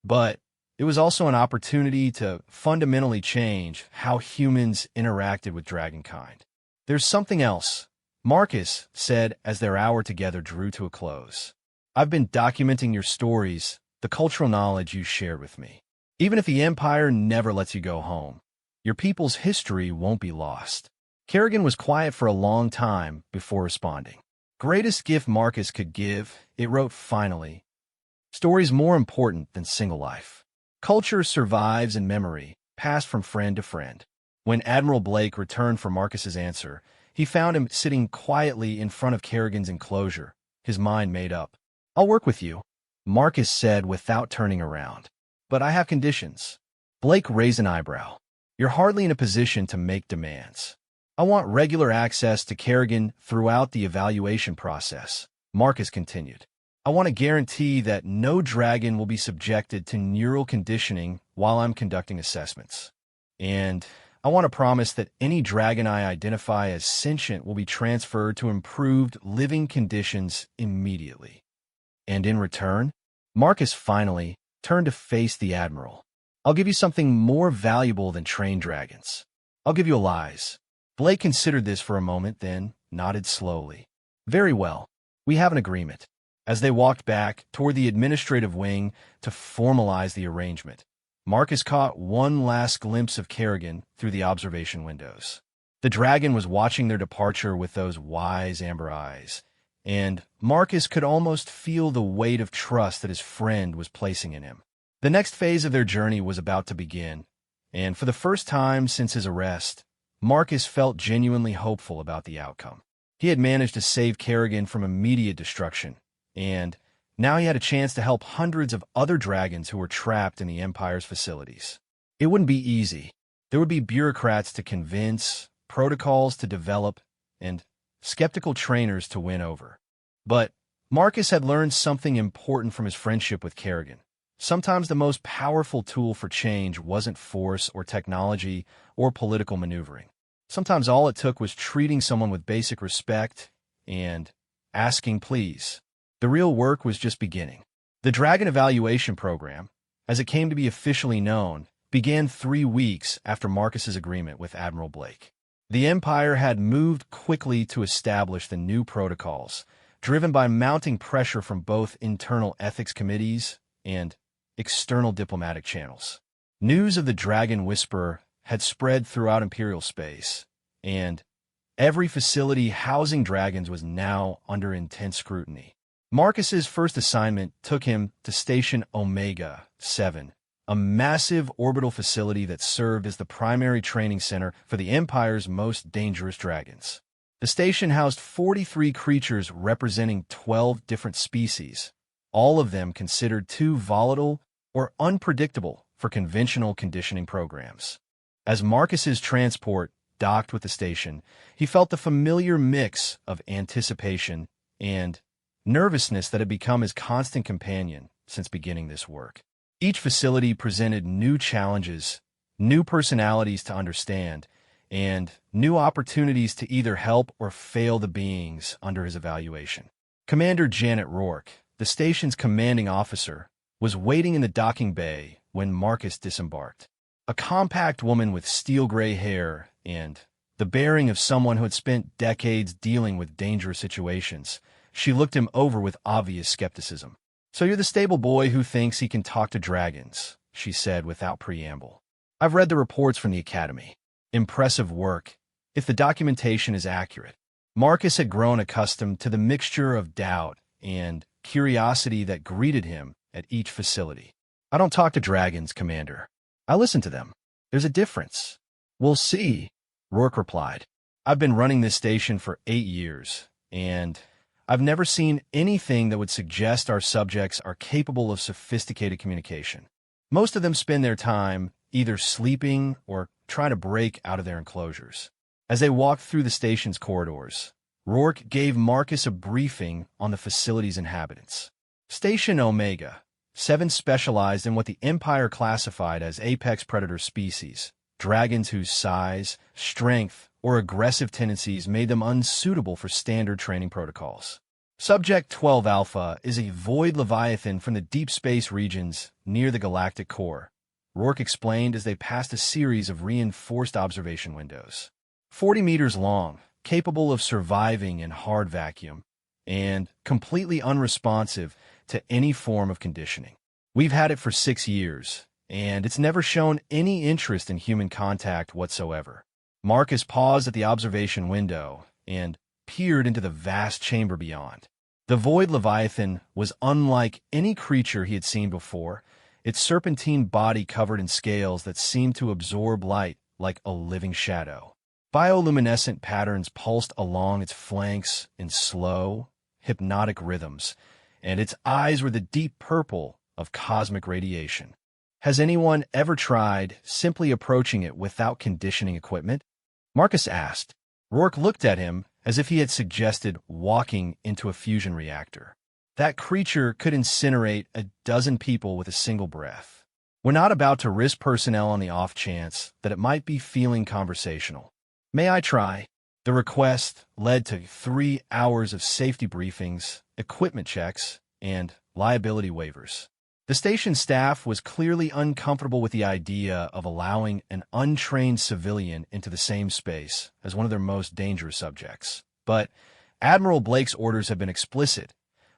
But it was also an opportunity to fundamentally change how humans interacted with dragonkind. "There's something else," Marcus said as their hour together drew to a close. "I've been documenting your stories, the cultural knowledge you shared with me. Even if the Empire never lets you go home, your people's history won't be lost." Kerrigan was quiet for a long time before responding. "Greatest gift Marcus could give," it wrote finally. "Stories more important than single life. Culture survives in memory, passed from friend to friend." When Admiral Blake returned for Marcus's answer, he found him sitting quietly in front of Kerrigan's enclosure, his mind made up. "I'll work with you," Marcus said without turning around. "But I have conditions." Blake raised an eyebrow. "You're hardly in a position to make demands." "I want regular access to Kerrigan throughout the evaluation process," Marcus continued. "I want to guarantee that no dragon will be subjected to neural conditioning while I'm conducting assessments. And I want to promise that any dragon I identify as sentient will be transferred to improved living conditions immediately." And in return, Marcus finally turned to face the Admiral. "I'll give you something more valuable than trained dragons. I'll give you allies." Blake considered this for a moment, then nodded slowly. "Very well. We have an agreement." As they walked back toward the administrative wing to formalize the arrangement, Marcus caught one last glimpse of Kerrigan through the observation windows. The dragon was watching their departure with those wise amber eyes, and Marcus could almost feel the weight of trust that his friend was placing in him. The next phase of their journey was about to begin, and for the first time since his arrest, Marcus felt genuinely hopeful about the outcome. He had managed to save Kerrigan from immediate destruction, and now he had a chance to help hundreds of other dragons who were trapped in the Empire's facilities. It wouldn't be easy. There would be bureaucrats to convince, protocols to develop, and skeptical trainers to win over. But Marcus had learned something important from his friendship with Kerrigan. Sometimes the most powerful tool for change wasn't force or technology or political maneuvering. Sometimes all it took was treating someone with basic respect and asking please. The real work was just beginning. The Dragon Evaluation Program, as it came to be officially known, began 3 weeks after Marcus's agreement with Admiral Blake. The Empire had moved quickly to establish the new protocols, driven by mounting pressure from both internal ethics committees and external diplomatic channels. News of the Dragon Whisperer had spread throughout Imperial space, and every facility housing dragons was now under intense scrutiny. Marcus's first assignment took him to Station Omega 7, a massive orbital facility that served as the primary training center for the Empire's most dangerous dragons. The station housed 43 creatures representing 12 different species, all of them considered too volatile or unpredictable for conventional conditioning programs. As Marcus's transport docked with the station, he felt the familiar mix of anticipation and nervousness that had become his constant companion since beginning this work. Each facility presented new challenges, new personalities to understand, and new opportunities to either help or fail the beings under his evaluation. Commander Janet Rourke, the station's commanding officer, was waiting in the docking bay when Marcus disembarked. A compact woman with steel-gray hair and the bearing of someone who had spent decades dealing with dangerous situations, she looked him over with obvious skepticism. "So you're the stable boy who thinks he can talk to dragons," she said without preamble. "I've read the reports from the Academy. Impressive work, if the documentation is accurate." Marcus had grown accustomed to the mixture of doubt and curiosity that greeted him at each facility. "I don't talk to dragons, Commander. I listen to them. There's a difference." "We'll see," Rourke replied. "I've been running this station for 8 years, and I've never seen anything that would suggest our subjects are capable of sophisticated communication. Most of them spend their time either sleeping or trying to break out of their enclosures." As they walked through the station's corridors, Rourke gave Marcus a briefing on the facility's inhabitants. Station Omega 7 specialized in what the Empire classified as apex predator species, dragons whose size, strength, or aggressive tendencies made them unsuitable for standard training protocols. Subject 12 Alpha is a void leviathan from the deep space regions near the galactic core, Rourke explained as they passed a series of reinforced observation windows. 40 meters long, capable of surviving in hard vacuum, and completely unresponsive to any form of conditioning. "We've had it for 6 years, and it's never shown any interest in human contact whatsoever." Marcus paused at the observation window and peered into the vast chamber beyond. The void leviathan was unlike any creature he had seen before, its serpentine body covered in scales that seemed to absorb light like a living shadow. Bioluminescent patterns pulsed along its flanks in slow, hypnotic rhythms, and its eyes were the deep purple of cosmic radiation. "Has anyone ever tried simply approaching it without conditioning equipment?" Marcus asked. Rourke looked at him as if he had suggested walking into a fusion reactor. That creature could incinerate a dozen people with a single breath. "We're not about to risk personnel on the off chance that it might be feeling conversational. May I try?" The request led to 3 hours of safety briefings, equipment checks, and liability waivers. The station staff was clearly uncomfortable with the idea of allowing an untrained civilian into the same space as one of their most dangerous subjects. But Admiral Blake's orders had been explicit.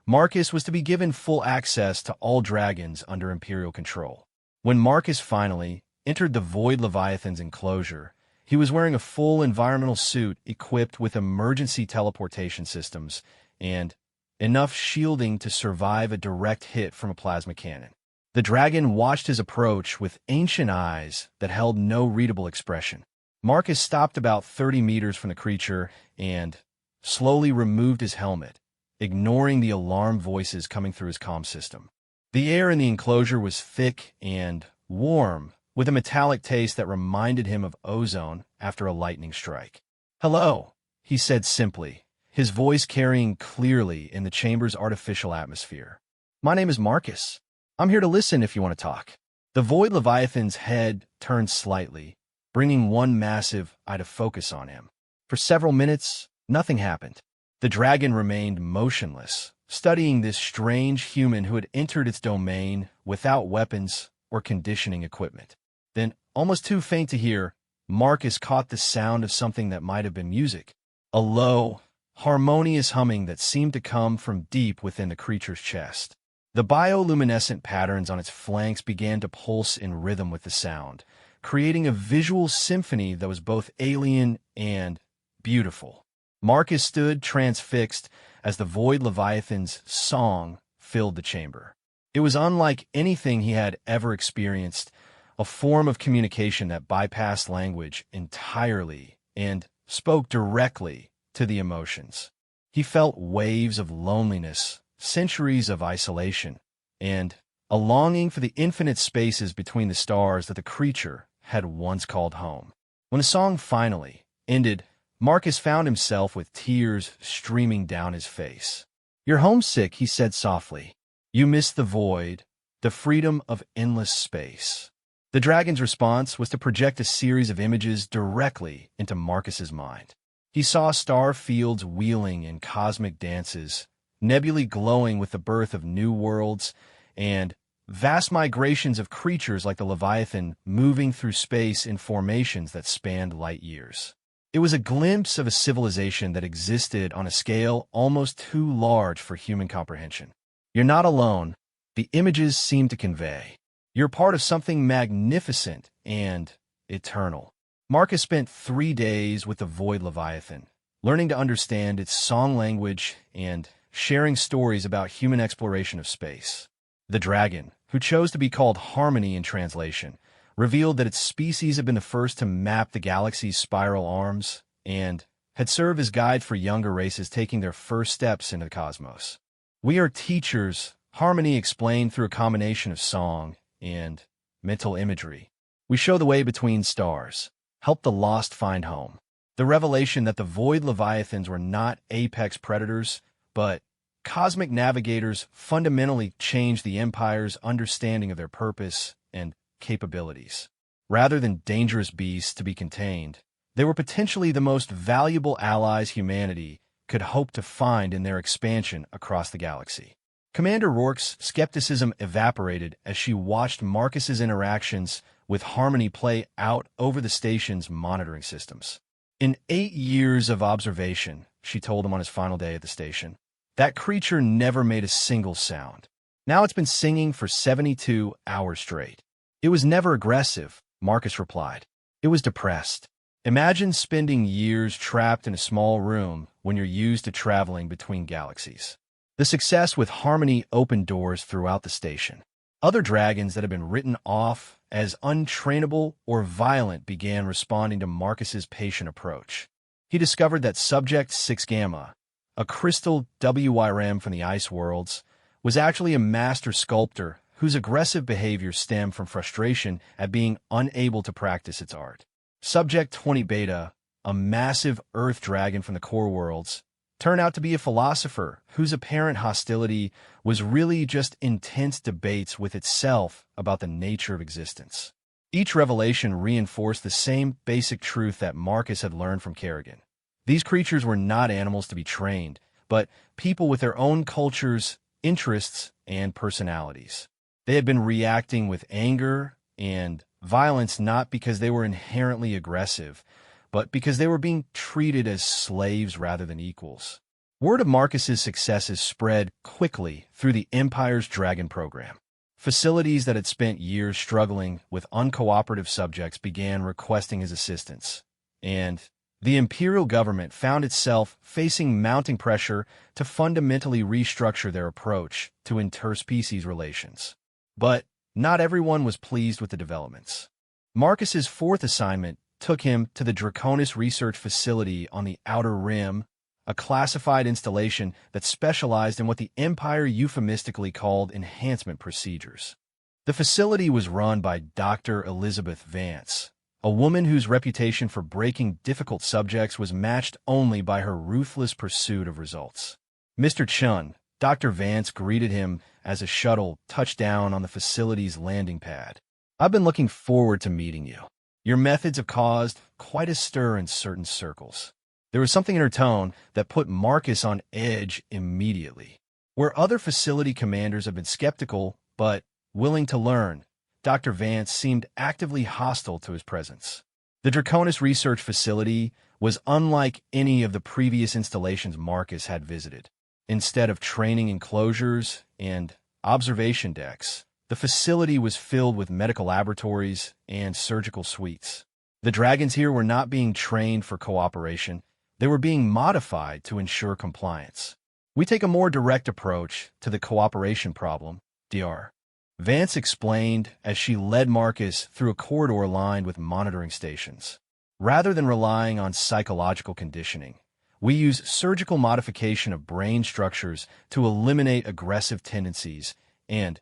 Marcus was to be given full access to all dragons under Imperial control. When Marcus finally entered the Void Leviathan's enclosure, he was wearing a full environmental suit equipped with emergency teleportation systems and enough shielding to survive a direct hit from a plasma cannon. The dragon watched his approach with ancient eyes that held no readable expression. Marcus stopped about 30 meters from the creature and slowly removed his helmet, ignoring the alarm voices coming through his comm system. The air in the enclosure was thick and warm, with a metallic taste that reminded him of ozone after a lightning strike. "Hello," he said simply, his voice carrying clearly in the chamber's artificial atmosphere. "My name is Marcus. I'm here to listen if you want to talk." The Void Leviathan's head turned slightly, bringing one massive eye to focus on him. For several minutes, nothing happened. The dragon remained motionless, studying this strange human who had entered its domain without weapons or conditioning equipment. Then, almost too faint to hear, Marcus caught the sound of something that might have been music. A low, harmonious humming that seemed to come from deep within the creature's chest. The bioluminescent patterns on its flanks began to pulse in rhythm with the sound, creating a visual symphony that was both alien and beautiful. Marcus stood transfixed as the Void Leviathan's song filled the chamber. It was unlike anything he had ever experienced, a form of communication that bypassed language entirely and spoke directly to the emotions. He felt waves of loneliness, centuries of isolation, and a longing for the infinite spaces between the stars that the creature had once called home. When the song finally ended, Marcus found himself with tears streaming down his face. "You're homesick," he said softly. "You miss the void, the freedom of endless space." The dragon's response was to project a series of images directly into Marcus's mind. He saw star fields wheeling in cosmic dances, nebulae glowing with the birth of new worlds, and vast migrations of creatures like the Leviathan moving through space in formations that spanned light years. It was a glimpse of a civilization that existed on a scale almost too large for human comprehension. "You're not alone," the images seemed to convey. "You're part of something magnificent and eternal." Marcus spent 3 days with the Void Leviathan, learning to understand its song language and sharing stories about human exploration of space. The dragon, who chose to be called Harmony in translation, revealed that its species had been the first to map the galaxy's spiral arms and had served as guide for younger races taking their first steps into the cosmos. "We are teachers," Harmony explained through a combination of song and mental imagery. "We show the way between stars, help the lost find home." The revelation that the Void Leviathans were not apex predators, but cosmic navigators fundamentally changed the Empire's understanding of their purpose and capabilities. Rather than dangerous beasts to be contained, they were potentially the most valuable allies humanity could hope to find in their expansion across the galaxy. Commander Rourke's skepticism evaporated as she watched Marcus's interactions with Harmony play out over the station's monitoring systems. "In 8 years of observation," she told him on his final day at the station, "that creature never made a single sound. Now it's been singing for 72 hours straight." "It was never aggressive," Marcus replied. "It was depressed." Imagine spending years trapped in a small room when you're used to traveling between galaxies. The success with Harmony opened doors throughout the station. Other dragons that had been written off as untrainable or violent began responding to Marcus's patient approach. He discovered that Subject 6 Gamma, a crystal WRM from the ice worlds, was actually a master sculptor whose aggressive behavior stemmed from frustration at being unable to practice its art. Subject 20 Beta, a massive Earth dragon from the core worlds, turned out to be a philosopher whose apparent hostility was really just intense debates with itself about the nature of existence. Each revelation reinforced the same basic truth that Marcus had learned from Kerrigan. These creatures were not animals to be trained, but people with their own cultures, interests, and personalities. They had been reacting with anger and violence not because they were inherently aggressive, but because they were being treated as slaves rather than equals. Word of Marcus's successes spread quickly through the Empire's Dragon program. Facilities that had spent years struggling with uncooperative subjects began requesting his assistance, and the Imperial government found itself facing mounting pressure to fundamentally restructure their approach to interspecies relations. But not everyone was pleased with the developments. Marcus's fourth assignment took him to the Draconis Research Facility on the Outer Rim, a classified installation that specialized in what the Empire euphemistically called enhancement procedures. The facility was run by Dr. Elizabeth Vance, a woman whose reputation for breaking difficult subjects was matched only by her ruthless pursuit of results. "Mr. Chun," Dr. Vance greeted him as a shuttle touched down on the facility's landing pad. "I've been looking forward to meeting you. Your methods have caused quite a stir in certain circles." There was something in her tone that put Marcus on edge immediately. Where other facility commanders have been skeptical but willing to learn, Dr. Vance seemed actively hostile to his presence. The Draconis Research Facility was unlike any of the previous installations Marcus had visited. Instead of training enclosures and observation decks, The facility was filled with medical laboratories and surgical suites. The dragons here were not being trained for cooperation. They were being modified to ensure compliance. We take a more direct approach to the cooperation problem, Dr. Vance explained as she led Marcus through a corridor lined with monitoring stations. Rather than relying on psychological conditioning, we use surgical modification of brain structures to eliminate aggressive tendencies and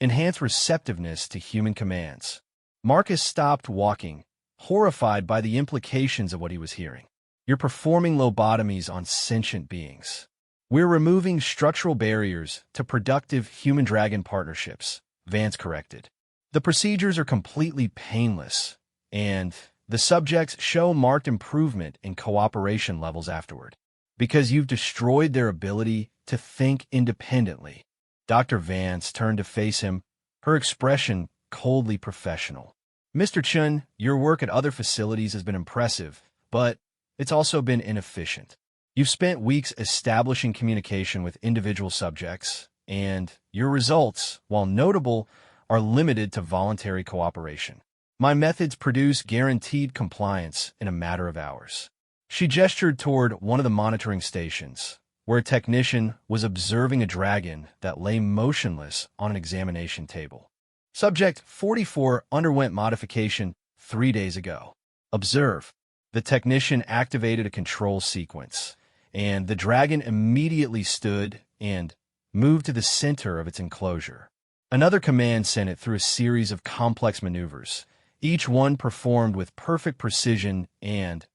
enhance receptiveness to human commands. Marcus stopped walking, horrified by the implications of what he was hearing. You're performing lobotomies on sentient beings. We're removing structural barriers to productive human-dragon partnerships, Vance corrected. The procedures are completely painless, and the subjects show marked improvement in cooperation levels afterward, because you've destroyed their ability to think independently. Dr. Vance turned to face him, her expression coldly professional. Mr. Chun, your work at other facilities has been impressive, but it's also been inefficient. You've spent weeks establishing communication with individual subjects, and your results, while notable, are limited to voluntary cooperation. My methods produce guaranteed compliance in a matter of hours. She gestured toward one of the monitoring stations, where a technician was observing a dragon that lay motionless on an examination table. Subject 44 underwent modification 3 days ago. Observe. The technician activated a control sequence, and the dragon immediately stood and moved to the center of its enclosure. Another command sent it through a series of complex maneuvers, each one performed with perfect precision and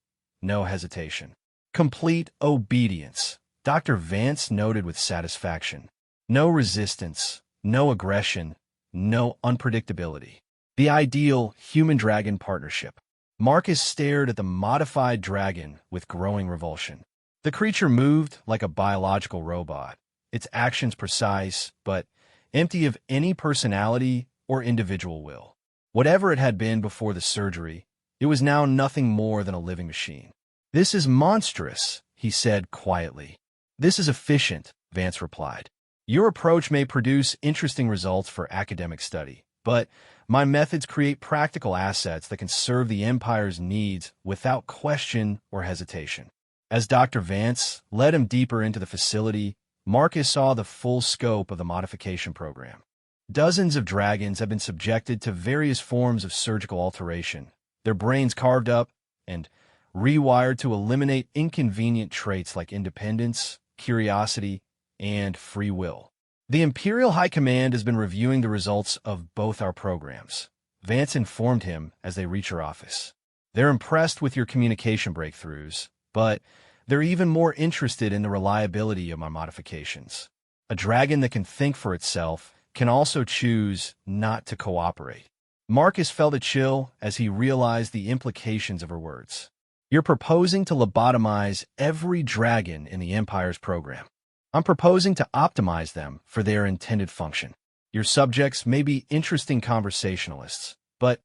no hesitation. Complete obedience, Dr. Vance noted with satisfaction. No resistance, no aggression, no unpredictability. The ideal human-dragon partnership. Marcus stared at the modified dragon with growing revulsion. The creature moved like a biological robot, its actions precise, but empty of any personality or individual will. Whatever it had been before the surgery, it was now nothing more than a living machine. This is monstrous, he said quietly. This is efficient, Vance replied. Your approach may produce interesting results for academic study, but my methods create practical assets that can serve the Empire's needs without question or hesitation. As Dr. Vance led him deeper into the facility, Marcus saw the full scope of the modification program. Dozens of dragons have been subjected to various forms of surgical alteration, their brains carved up and rewired to eliminate inconvenient traits like independence, curiosity, and free will. The Imperial High Command has been reviewing the results of both our programs, Vance informed him as they reached her office. They're impressed with your communication breakthroughs, but they're even more interested in the reliability of my modifications. A dragon that can think for itself can also choose not to cooperate. Marcus felt a chill as he realized the implications of her words. You're proposing to lobotomize every dragon in the Empire's program. I'm proposing to optimize them for their intended function. Your subjects may be interesting conversationalists, but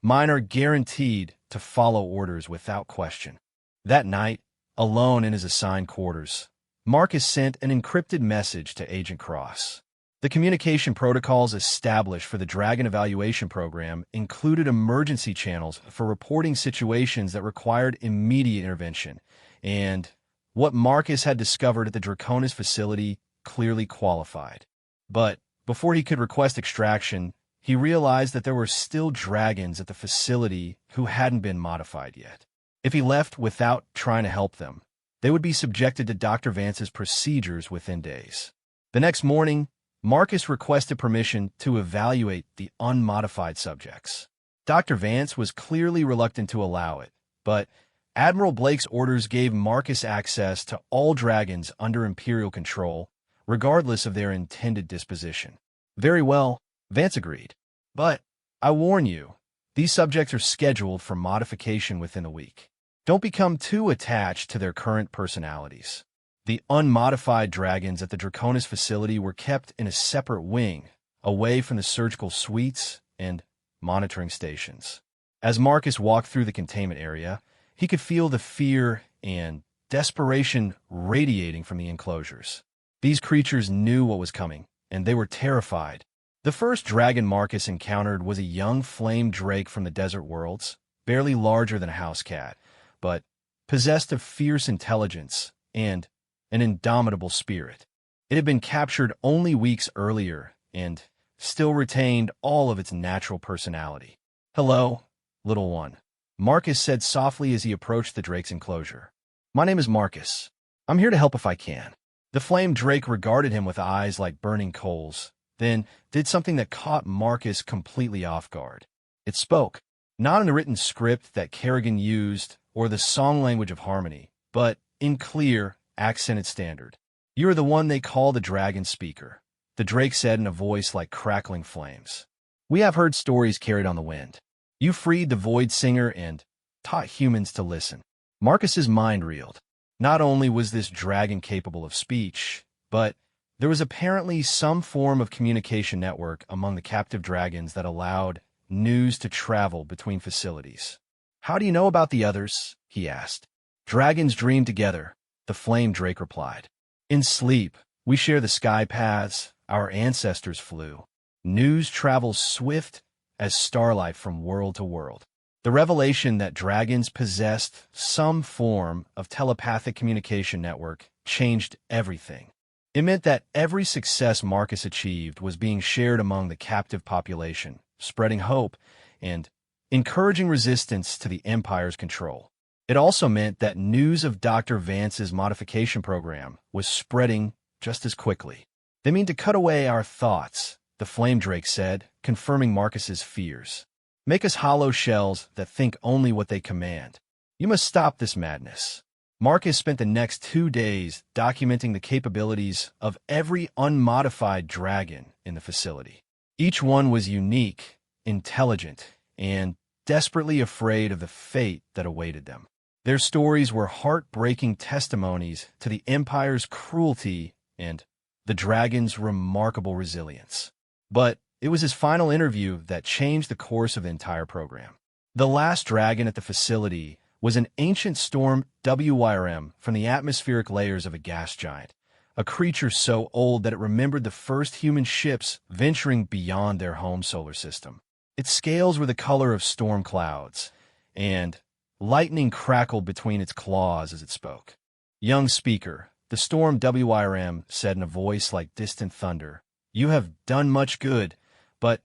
mine are guaranteed to follow orders without question. That night, alone in his assigned quarters, Marcus sent an encrypted message to Agent Cross. The communication protocols established for the Dragon Evaluation Program included emergency channels for reporting situations that required immediate intervention, and what Marcus had discovered at the Draconis facility clearly qualified. But before he could request extraction, he realized that there were still dragons at the facility who hadn't been modified yet. If he left without trying to help them, they would be subjected to Dr. Vance's procedures within days. The next morning, Marcus requested permission to evaluate the unmodified subjects. Dr. Vance was clearly reluctant to allow it, but Admiral Blake's orders gave Marcus access to all dragons under Imperial control, regardless of their intended disposition. Very well, Vance agreed. But I warn you, these subjects are scheduled for modification within a week. Don't become too attached to their current personalities. The unmodified dragons at the Draconis facility were kept in a separate wing, away from the surgical suites and monitoring stations. As Marcus walked through the containment area, he could feel the fear and desperation radiating from the enclosures. These creatures knew what was coming, and they were terrified, The first dragon Marcus encountered was a young flame drake from the desert worlds, barely larger than a house cat, but possessed of fierce intelligence and an indomitable spirit. It had been captured only weeks earlier and still retained all of its natural personality. "Hello, little one," Marcus said softly as he approached the drake's enclosure. "My name is Marcus. I'm here to help if I can." The flame drake regarded him with eyes like burning coals, then did something that caught Marcus completely off guard. It spoke, not in the written script that Kerrigan used or the song language of harmony, but in clear, accented standard. "You are the one they call the dragon speaker," the drake said in a voice like crackling flames. "We have heard stories carried on the wind. You freed the void singer and taught humans to listen." Marcus's mind reeled. Not only was this dragon capable of speech, but there was apparently some form of communication network among the captive dragons that allowed news to travel between facilities. "How do you know about the others?" he asked. "Dragons dream together," the flame drake replied. "In sleep, we share the sky paths our ancestors flew. News travels swift as starlight from world to world." The revelation that dragons possessed some form of telepathic communication network changed everything. It meant that every success Marcus achieved was being shared among the captive population, spreading hope and encouraging resistance to the Empire's control. It also meant that news of Dr. Vance's modification program was spreading just as quickly. "They mean to cut away our thoughts," the flame drake said, confirming Marcus's fears. "Make us hollow shells that think only what they command. You must stop this madness." Marcus spent the next 2 days documenting the capabilities of every unmodified dragon in the facility. Each one was unique, intelligent, and desperately afraid of the fate that awaited them. Their stories were heartbreaking testimonies to the Empire's cruelty and the dragon's remarkable resilience. But it was his final interview that changed the course of the entire program. The last dragon at the facility was an ancient storm WYRM from the atmospheric layers of a gas giant, a creature so old that it remembered the first human ships venturing beyond their home solar system. Its scales were the color of storm clouds, and lightning crackled between its claws as it spoke. "Young speaker," the storm WYRM said in a voice like distant thunder, "you have done much good, but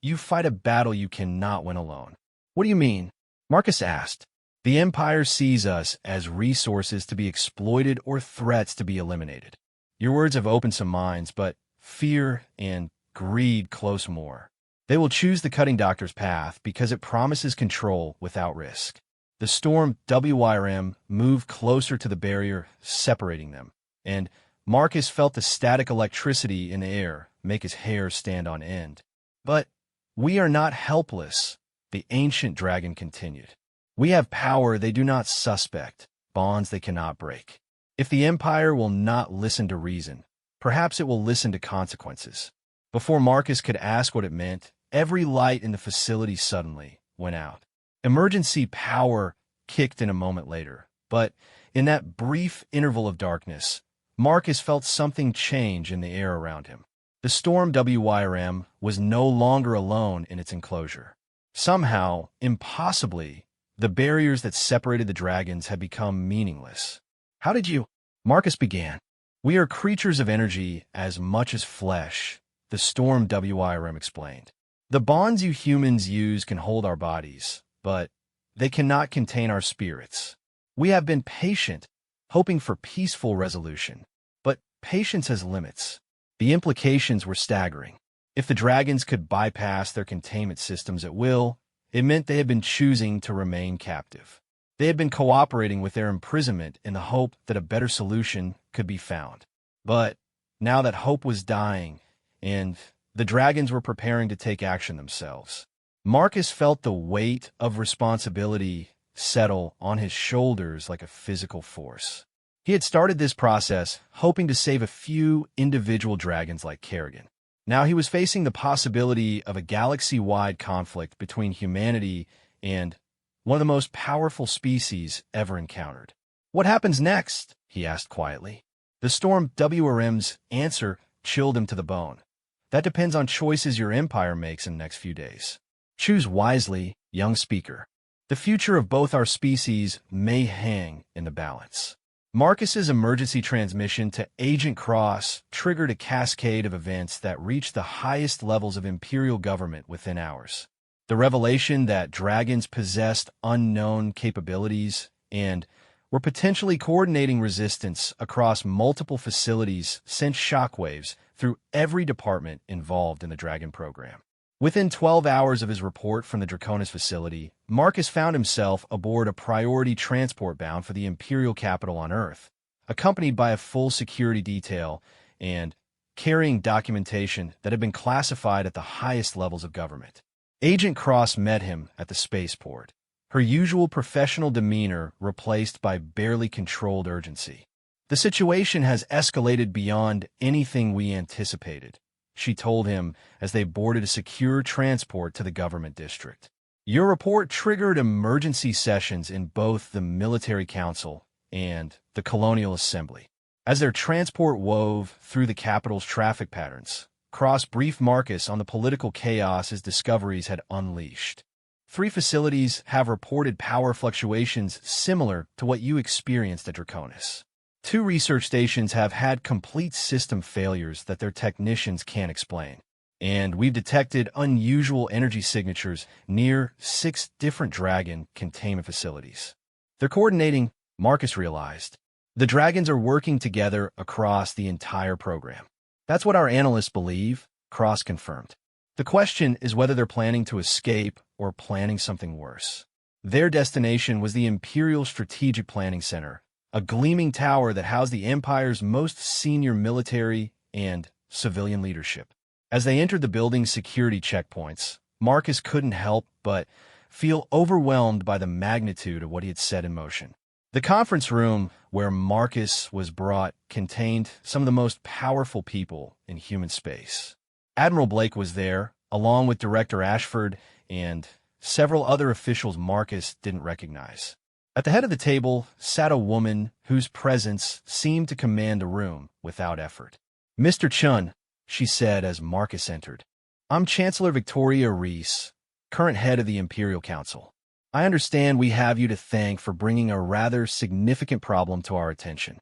you fight a battle you cannot win alone." "What do you mean?" Marcus asked. "The Empire sees us as resources to be exploited or threats to be eliminated. Your words have opened some minds, but fear and greed close more. They will choose the cutting doctor's path because it promises control without risk." The storm WYRM moved closer to the barrier separating them, and Marcus felt the static electricity in the air make his hair stand on end. "But we are not helpless," the ancient dragon continued. "We have power they do not suspect, bonds they cannot break. If the Empire will not listen to reason, perhaps it will listen to consequences." Before Marcus could ask what it meant, every light in the facility suddenly went out. Emergency power kicked in a moment later, but in that brief interval of darkness, Marcus felt something change in the air around him. The storm WYRM was no longer alone in its enclosure. Somehow, impossibly, the barriers that separated the dragons had become meaningless. "How did you—" Marcus began. "We are creatures of energy as much as flesh," the storm WYRM explained. "The bonds you humans use can hold our bodies, but they cannot contain our spirits. We have been patient, hoping for peaceful resolution, but patience has limits." The implications were staggering. If the dragons could bypass their containment systems at will, it meant they had been choosing to remain captive. They had been cooperating with their imprisonment in the hope that a better solution could be found. But now that hope was dying, and the dragons were preparing to take action themselves, Marcus felt the weight of responsibility settle on his shoulders like a physical force. He had started this process hoping to save a few individual dragons like Kerrigan. Now he was facing the possibility of a galaxy-wide conflict between humanity and one of the most powerful species ever encountered. "What happens next?" he asked quietly. The storm WRM's answer chilled him to the bone. That depends on choices your empire makes in the next few days. Choose wisely, young speaker. The future of both our species may hang in the balance. Marcus's emergency transmission to Agent Cross triggered a cascade of events that reached the highest levels of Imperial government within hours. The revelation that dragons possessed unknown capabilities and were potentially coordinating resistance across multiple facilities sent shockwaves through every department involved in the Dragon program. Within 12 hours of his report from the Draconis facility, Marcus found himself aboard a priority transport bound for the Imperial capital on Earth, accompanied by a full security detail and carrying documentation that had been classified at the highest levels of government. Agent Cross met him at the spaceport, her usual professional demeanor replaced by barely controlled urgency. "The situation has escalated beyond anything we anticipated," she told him as they boarded a secure transport to the government district. "Your report triggered emergency sessions in both the Military Council and the Colonial Assembly." As their transport wove through the capital's traffic patterns, Cross briefed Marcus on the political chaos his discoveries had unleashed. "3 facilities have reported power fluctuations similar to what you experienced at Draconis. 2 research stations have had complete system failures that their technicians can't explain. And we've detected unusual energy signatures near 6 different Dragon containment facilities." They're coordinating, Marcus realized. The Dragons are working together across the entire program. "That's what our analysts believe," Cross confirmed. "The question is whether they're planning to escape or planning something worse." Their destination was the Imperial Strategic Planning Center, a gleaming tower that housed the Empire's most senior military and civilian leadership. As they entered the building's security checkpoints, Marcus couldn't help but feel overwhelmed by the magnitude of what he had set in motion. The conference room where Marcus was brought contained some of the most powerful people in human space. Admiral Blake was there, along with Director Ashford and several other officials Marcus didn't recognize. At the head of the table sat a woman whose presence seemed to command the room without effort. "Mr. Chun," she said as Marcus entered, "I'm Chancellor Victoria Reese, current head of the Imperial Council. I understand we have you to thank for bringing a rather significant problem to our attention."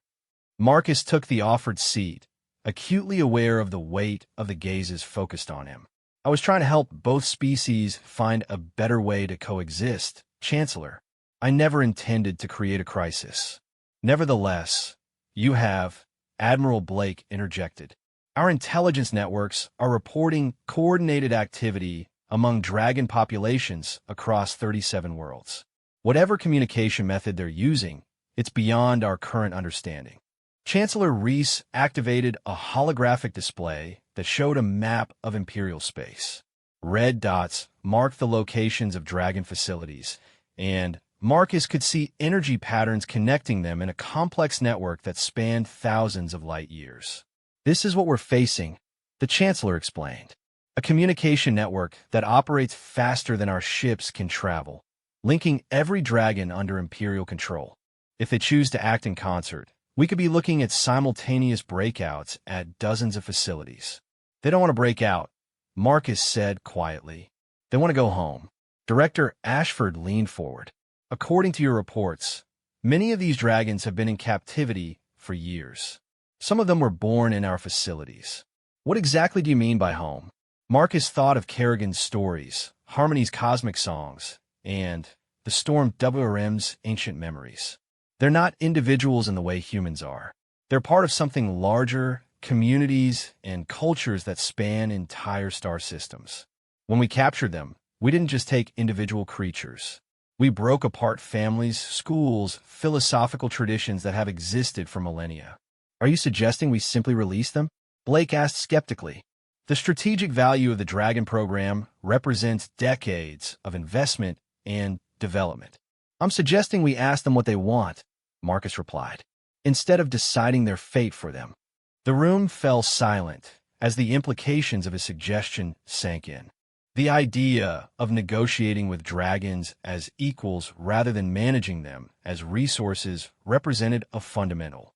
Marcus took the offered seat, acutely aware of the weight of the gazes focused on him. "I was trying to help both species find a better way to coexist, Chancellor. I never intended to create a crisis." "Nevertheless, you have," Admiral Blake interjected. "Our intelligence networks are reporting coordinated activity among Dragon populations across 37 worlds. Whatever communication method they're using, it's beyond our current understanding." Chancellor Reese activated a holographic display that showed a map of Imperial space. Red dots marked the locations of Dragon facilities, and Marcus could see energy patterns connecting them in a complex network that spanned thousands of light years. "This is what we're facing," the Chancellor explained. "A communication network that operates faster than our ships can travel, linking every Dragon under Imperial control. If they choose to act in concert, we could be looking at simultaneous breakouts at dozens of facilities." "They don't want to break out," Marcus said quietly. "They want to go home." Director Ashford leaned forward. "According to your reports, many of these Dragons have been in captivity for years. Some of them were born in our facilities. What exactly do you mean by home?" Marcus thought of Kerrigan's stories, Harmony's cosmic songs, and the Storm WRM's ancient memories. They're not individuals in the way humans are. They're part of something larger, communities and cultures that span entire star systems. When we captured them, we didn't just take individual creatures. We broke apart families, schools, philosophical traditions that have existed for millennia. "Are you suggesting we simply release them?" Blake asked skeptically. "The strategic value of the Dragon program represents decades of investment and development. I'm suggesting we ask them what they want," Marcus replied, "instead of deciding their fate for them." The room fell silent as the implications of his suggestion sank in. The idea of negotiating with Dragons as equals rather than managing them as resources represented a fundamental